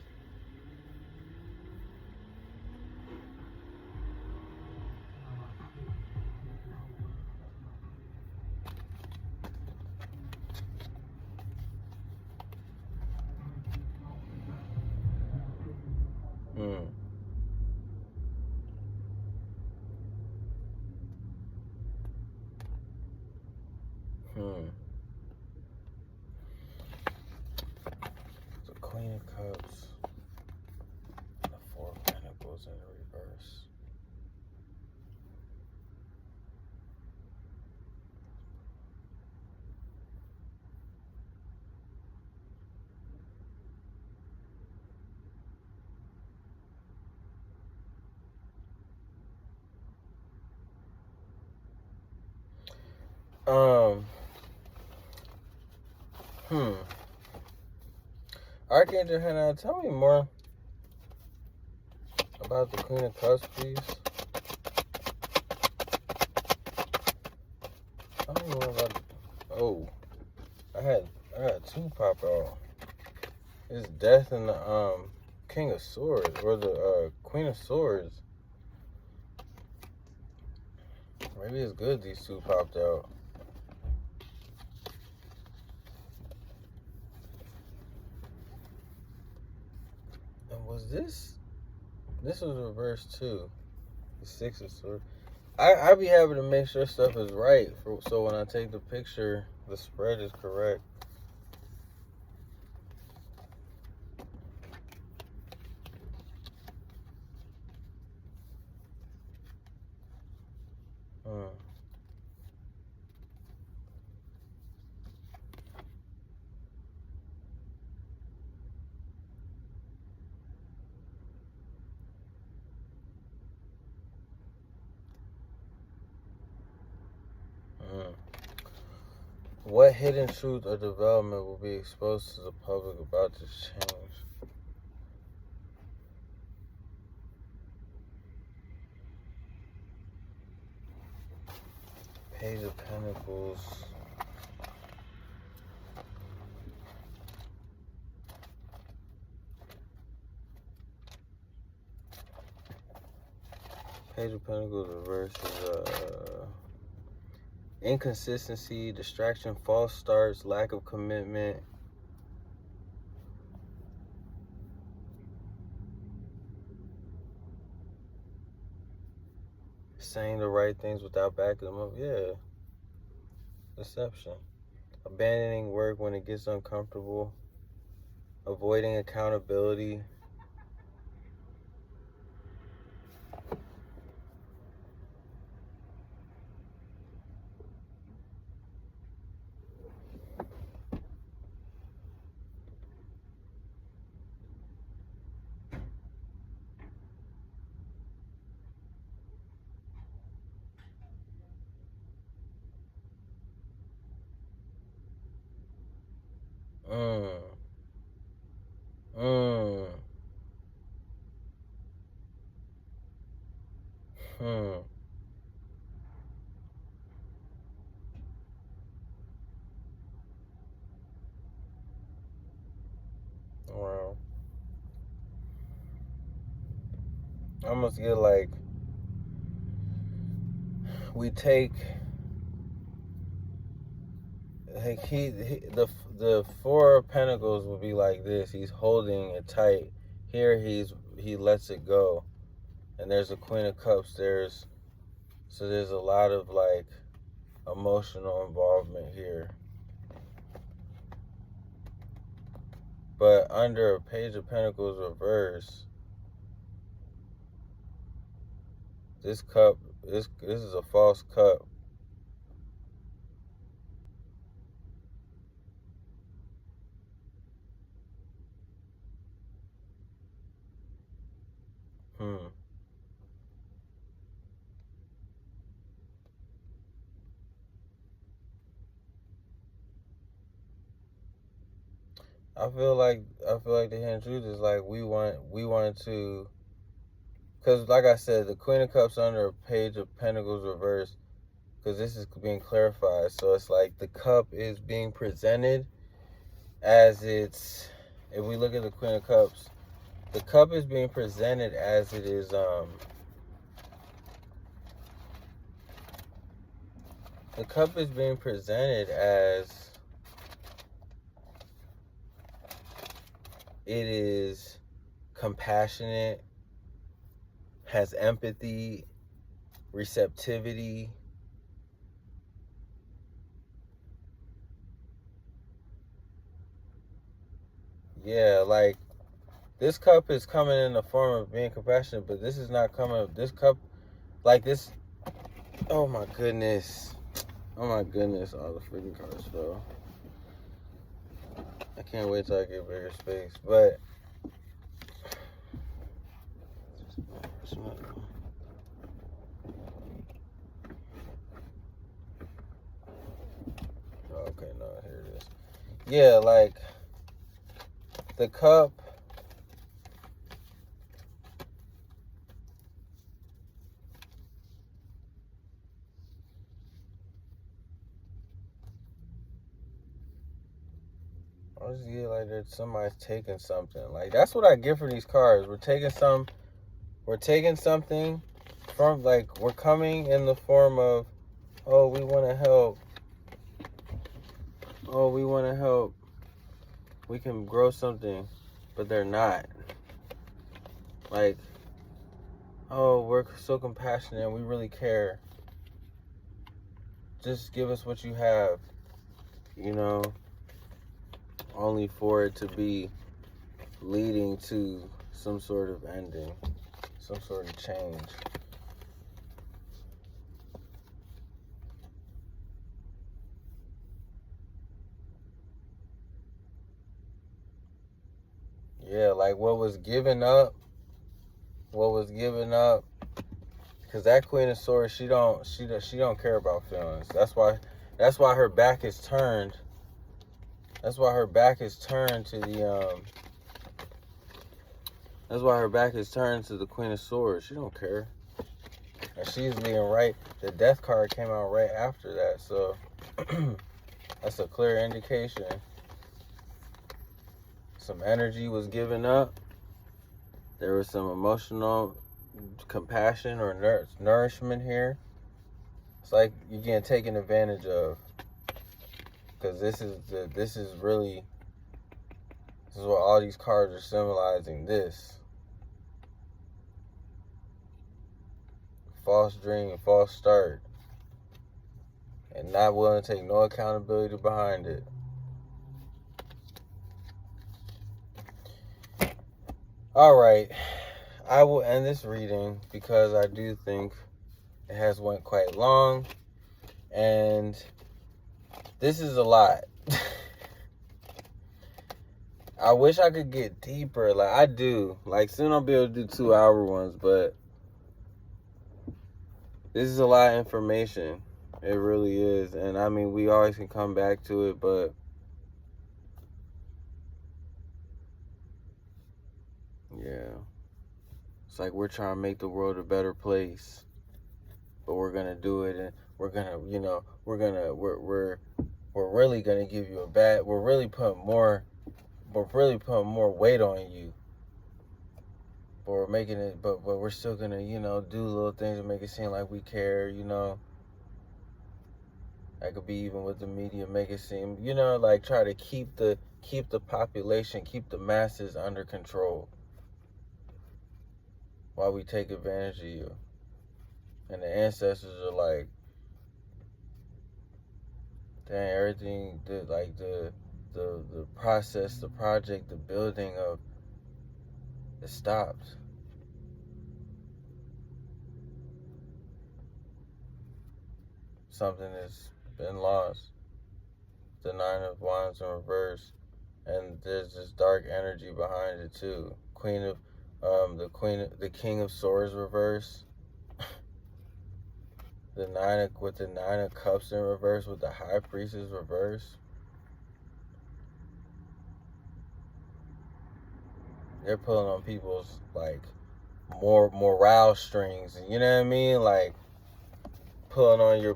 The Queen of Cups, the 4 of Pentacles in the reverse. Archangel Hannah, tell me more about the Queen of Cups, please. Tell me more about. I had 2 pop out. It's Death and the King of Swords, or the Queen of Swords. Maybe it's good these 2 popped out. And was this was reversed too? The 6 of Swords. I be having to make sure stuff is right, so when I take the picture, the spread is correct. What hidden truth or development will be exposed to the public about this change? Page of Pentacles. Page of Pentacles reverse is inconsistency, distraction, false starts, lack of commitment. Saying the right things without backing them up. Yeah. Deception. Abandoning work when it gets uncomfortable. Avoiding accountability. I almost get like we take like the Four of Pentacles would be like this. He's holding it tight. Here he lets it go. And there's a Queen of Cups. There's a lot of like emotional involvement here. But under a Page of Pentacles reverse, this cup, this is a false cup. I feel like the hidden truth is like we want to, because like I said, the Queen of Cups under a Page of Pentacles reverse, because this is being clarified. So it's like the cup is being presented as it's, if we look at the Queen of Cups, the cup is being presented as it is, the cup is being presented as it is compassionate, has empathy, receptivity. Yeah, like this cup is coming in the form of being compassionate, but this is not coming. This cup, like this. Oh my goodness. Oh my goodness. All the freaking cards fell. I can't wait till I get bigger space. But okay, no, here it is. Yeah, like the cup. I just get like that somebody's taking something. Like that's what I get for these cards. We're taking something from, like, we're coming in the form of, oh, we want to help. Oh, we want to help. We can grow something, but they're not. Like, oh, we're so compassionate and we really care. Just give us what you have, you know, only for it to be leading to some sort of ending, some sort of change. Yeah, like what was given up, because that Queen of Swords, she don't care about feelings. That's why her back is turned. That's why her back is turned to the That's why her back is turned to the Queen of Swords. She don't care. And she's being right. The Death card came out right after that, so that's a clear indication. Some energy was given up. There was some emotional compassion or nourishment here. It's like you're getting taken advantage of, because this is what all these cards are symbolizing. This false dream, false start, and not willing to take no accountability behind it. All right, I will end this reading because I do think it has went quite long, and this is a lot. I wish I could get deeper. Like I do. Like soon I'll be able to do 2-hour ones, but this is a lot of information. It really is. And I mean, we always can come back to it, but yeah. It's like we're trying to make the world a better place. But we're gonna do it, and we're gonna, you know, we're really gonna give you we're really putting more weight on you. we're making it, but we're still gonna, you know, do little things to make it seem like we care, you know. That could be even with the media, make it seem, you know, like try to keep the population, keep the masses under control while we take advantage of you. And the ancestors are like, dang, everything, the process, the project, the building of it stopped. Something has been lost. The Nine of Wands in reverse, and there's this dark energy behind it too. The King of Swords reverse. The Nine of Cups in reverse with the High Priestess reverse. They're pulling on people's like more morale strings, you know what I mean? Like pulling on your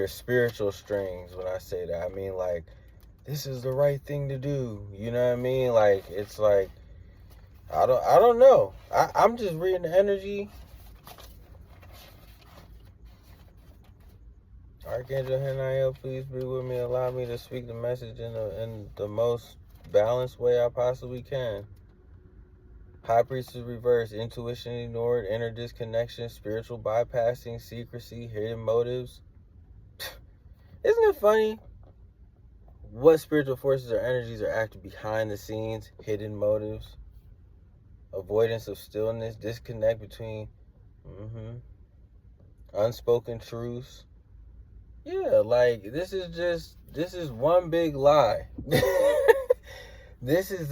spiritual strings. When I say that, I mean like this is the right thing to do. You know what I mean? Like it's like I don't know. I'm just reading the energy. Archangel Haniel, please be with me. Allow me to speak the message in the most balanced way I possibly can. High Priestess reverse, intuition ignored, inner disconnection, spiritual bypassing, secrecy, hidden motives. Isn't it funny? What spiritual forces or energies are active behind the scenes? Hidden motives, avoidance of stillness, disconnect between unspoken truths. Yeah, like this is one big lie. This is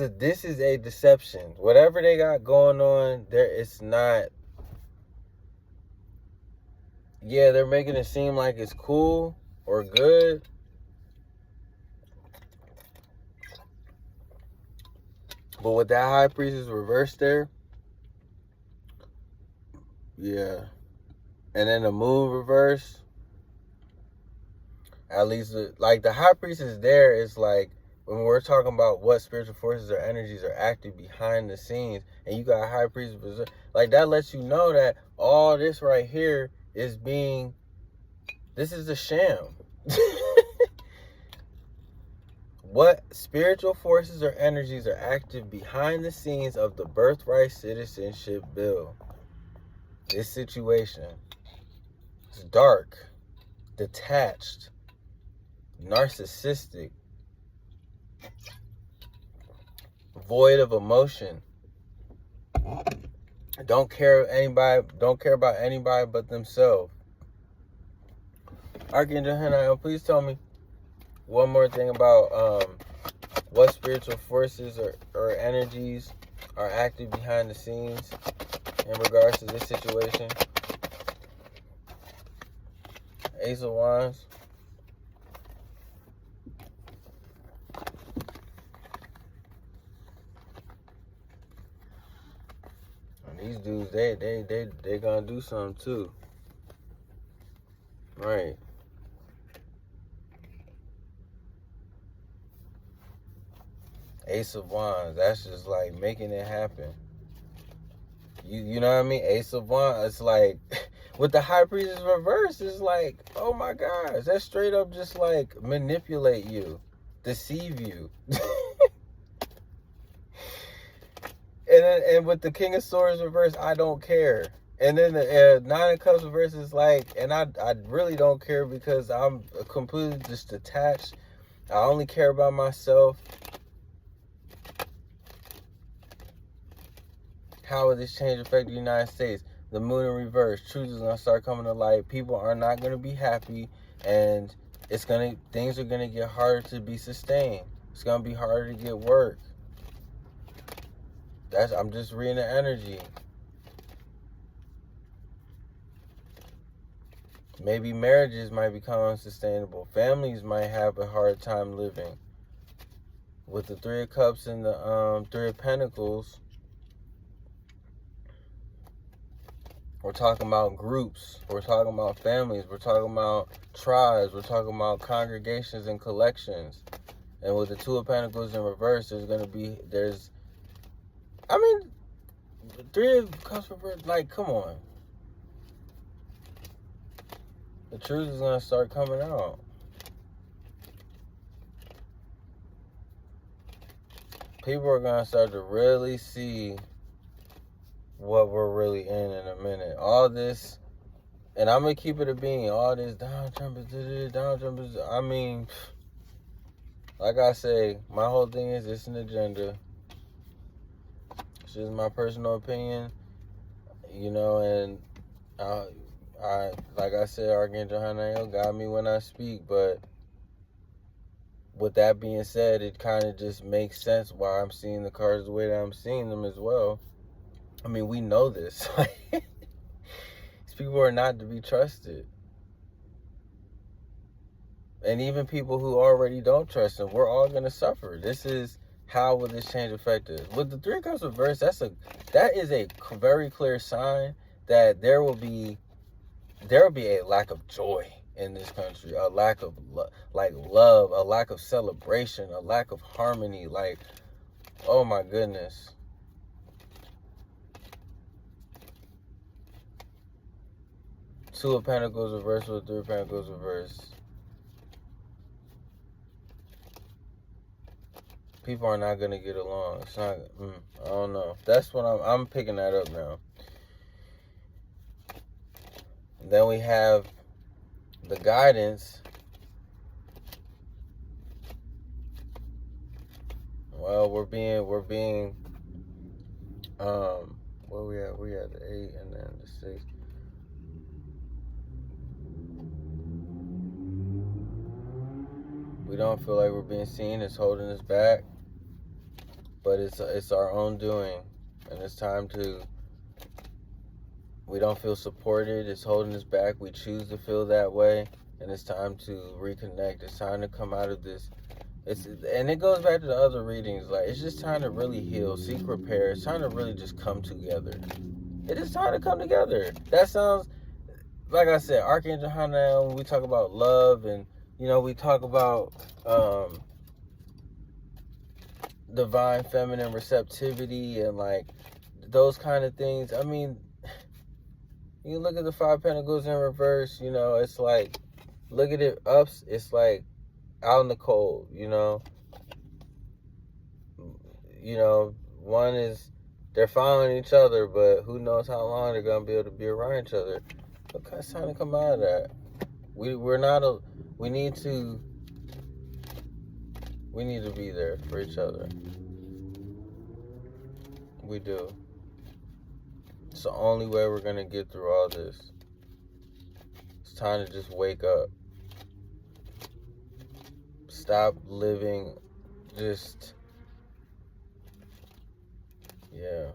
a deception. Whatever they got going on, it's not. Yeah, they're making it seem like it's cool or good. But with that High Priestess reversed there, yeah. And then the Moon reverse, at least like the High Priestess there is like, when we're talking about what spiritual forces or energies are active behind the scenes, and you got a High Priestess, like that lets you know that all this right here is this is a sham. What spiritual forces or energies are active behind the scenes of the Birthright Citizenship bill? This situation is dark, detached, narcissistic, void of emotion. Don't care about anybody but themselves. Archangel Haniel, please tell me one more thing about what spiritual forces or energies are active behind the scenes in regards to this situation. Ace of Wands. And these dudes, they gonna do something too. Right. Ace of Wands, that's just like making it happen. You know what I mean? Ace of Wands, it's like, with the High Priestess reverse, it's like, oh my gosh, that's straight up just like manipulate you, deceive you. And with the King of Swords reverse, I don't care. And then the Nine of Cups reverse is like, and I really don't care because I'm completely just detached. I only care about myself. How will this change affect the United States? The Moon in reverse. Truth is going to start coming to light. People are not going to be happy. And things are going to get harder to be sustained. It's going to be harder to get work. I'm just reading the energy. Maybe marriages might become unsustainable. Families might have a hard time living. With the Three of Cups and the Three of Pentacles, we're talking about groups. We're talking about families. We're talking about tribes. We're talking about congregations and collections. And with the Two of Pentacles in reverse, I mean, Three of Cups reversed, like, come on. The truth is going to start coming out. People are going to start to really see what we're really in a minute. All this, and I'm going to keep it a bean, all this Donald Trump is, I mean, like I say, my whole thing is it's an agenda. It's just my personal opinion, you know, and I like I said, Archangel Haniel got me when I speak, but with that being said, it kind of just makes sense why I'm seeing the cards the way that I'm seeing them as well. I mean, we know this. These people are not to be trusted. And even people who already don't trust them, we're all going to suffer. This is how will this change affect us. With the Three of Cups reversed, that is a very clear sign that there will be a lack of joy in this country, a lack of love, a lack of celebration, a lack of harmony. Like, oh my goodness. Two of Pentacles reversed with Three of Pentacles reversed. People are not gonna get along. It's not. I don't know. That's what I'm picking that up now. And then we have the guidance. Well, we're being where we at? We at the 8 and then the 6. We don't feel like we're being seen. It's holding us back, but it's our own doing, and it's time to. We don't feel supported. It's holding us back. We choose to feel that way, and it's time to reconnect. It's time to come out of this. And it goes back to the other readings. Like, it's just time to really heal, seek repair. It's time to really just come together. It is time to come together. That sounds, like I said, Archangel Haniel, when we talk about love and, you know, we talk about divine feminine receptivity and, like, those kind of things. I mean, you look at the Five of Pentacles in reverse, you know, it's like, look at it ups, it's like out in the cold, you know. You know, one is, they're following each other, but who knows how long they're going to be able to be around each other. Okay, it's time to come out of that. We need to be there for each other. We do. It's the only way we're going to get through all this. It's time to just wake up. Stop living just, yeah.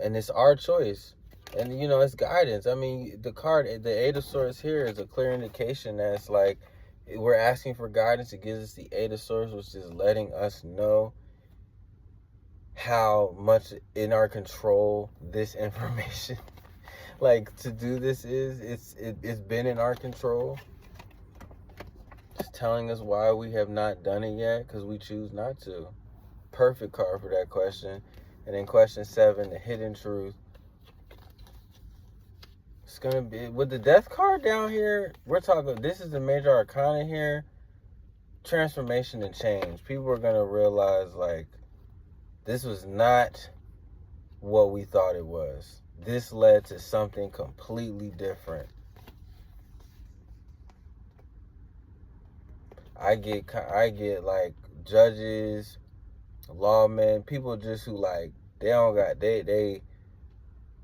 And it's our choice. And, you know, it's guidance. I mean, the card, the Eight of Swords here is a clear indication that it's like, we're asking for guidance. It gives us the Eight of Swords, which is letting us know how much in our control this information, like, to do this is. It's been in our control. It's telling us why we have not done it yet, because we choose not to. Perfect card for that question. And then question 7, the hidden truth. It's going to be, with the Death card down here, we're talking, this is the major arcana here. Transformation and change. People are going to realize, like, this was not what we thought it was. This led to something completely different. I get like judges, lawmen, people just who, like, they don't got, they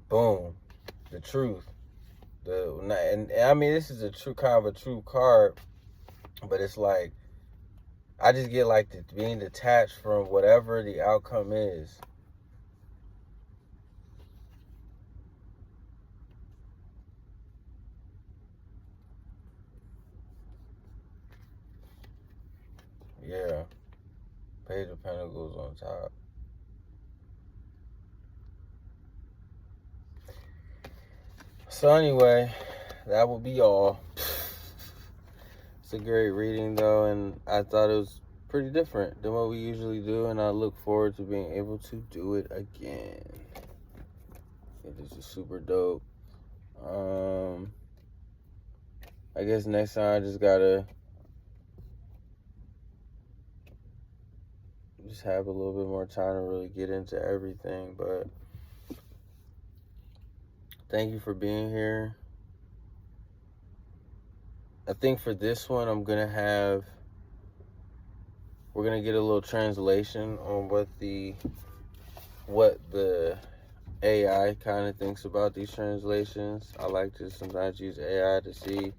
boom, the truth. And I mean, this is a true kind of a true card, but it's like, I just get like being detached from whatever the outcome is. Yeah. Page of Pentacles on top. So anyway, that will be all. It's a great reading though, and I thought it was pretty different than what we usually do, and I look forward to being able to do it again. This is super dope. I guess next time I just gotta have a little bit more time to really get into everything, but thank you for being here. I think for this one, we're gonna get a little translation on what the AI kind of thinks about these translations. I like to sometimes use AI to see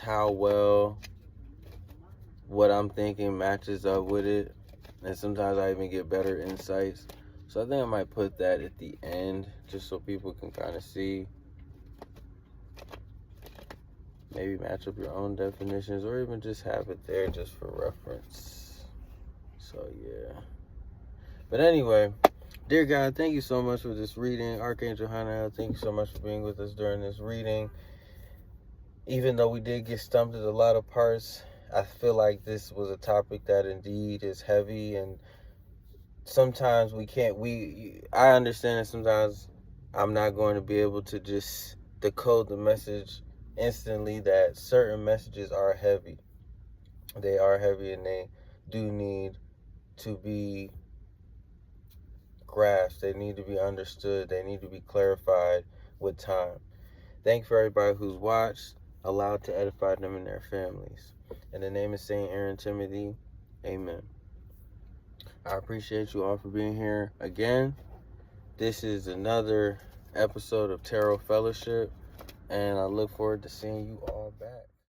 how well what I'm thinking matches up with it, and sometimes I even get better insights. So I think I might put that at the end just so people can kind of see, maybe match up your own definitions, or even just have it there just for reference. So yeah, but anyway, dear God, thank you so much for this reading. Archangel Haniel, thank you so much for being with us during this reading. Even though we did get stumped at a lot of parts, I feel like this was a topic that indeed is heavy, and sometimes I understand that sometimes I'm not going to be able to just decode the message instantly, that certain messages are heavy. They are heavy, and they do need to be grasped. They need to be understood. They need to be clarified with time. Thank you for everybody who's watched, allowed to edify them and their families. In the name of Saint Aaron Timothy, amen. I appreciate you all for being here again. This is another episode of Tarot Fellowship, and I look forward to seeing you all back.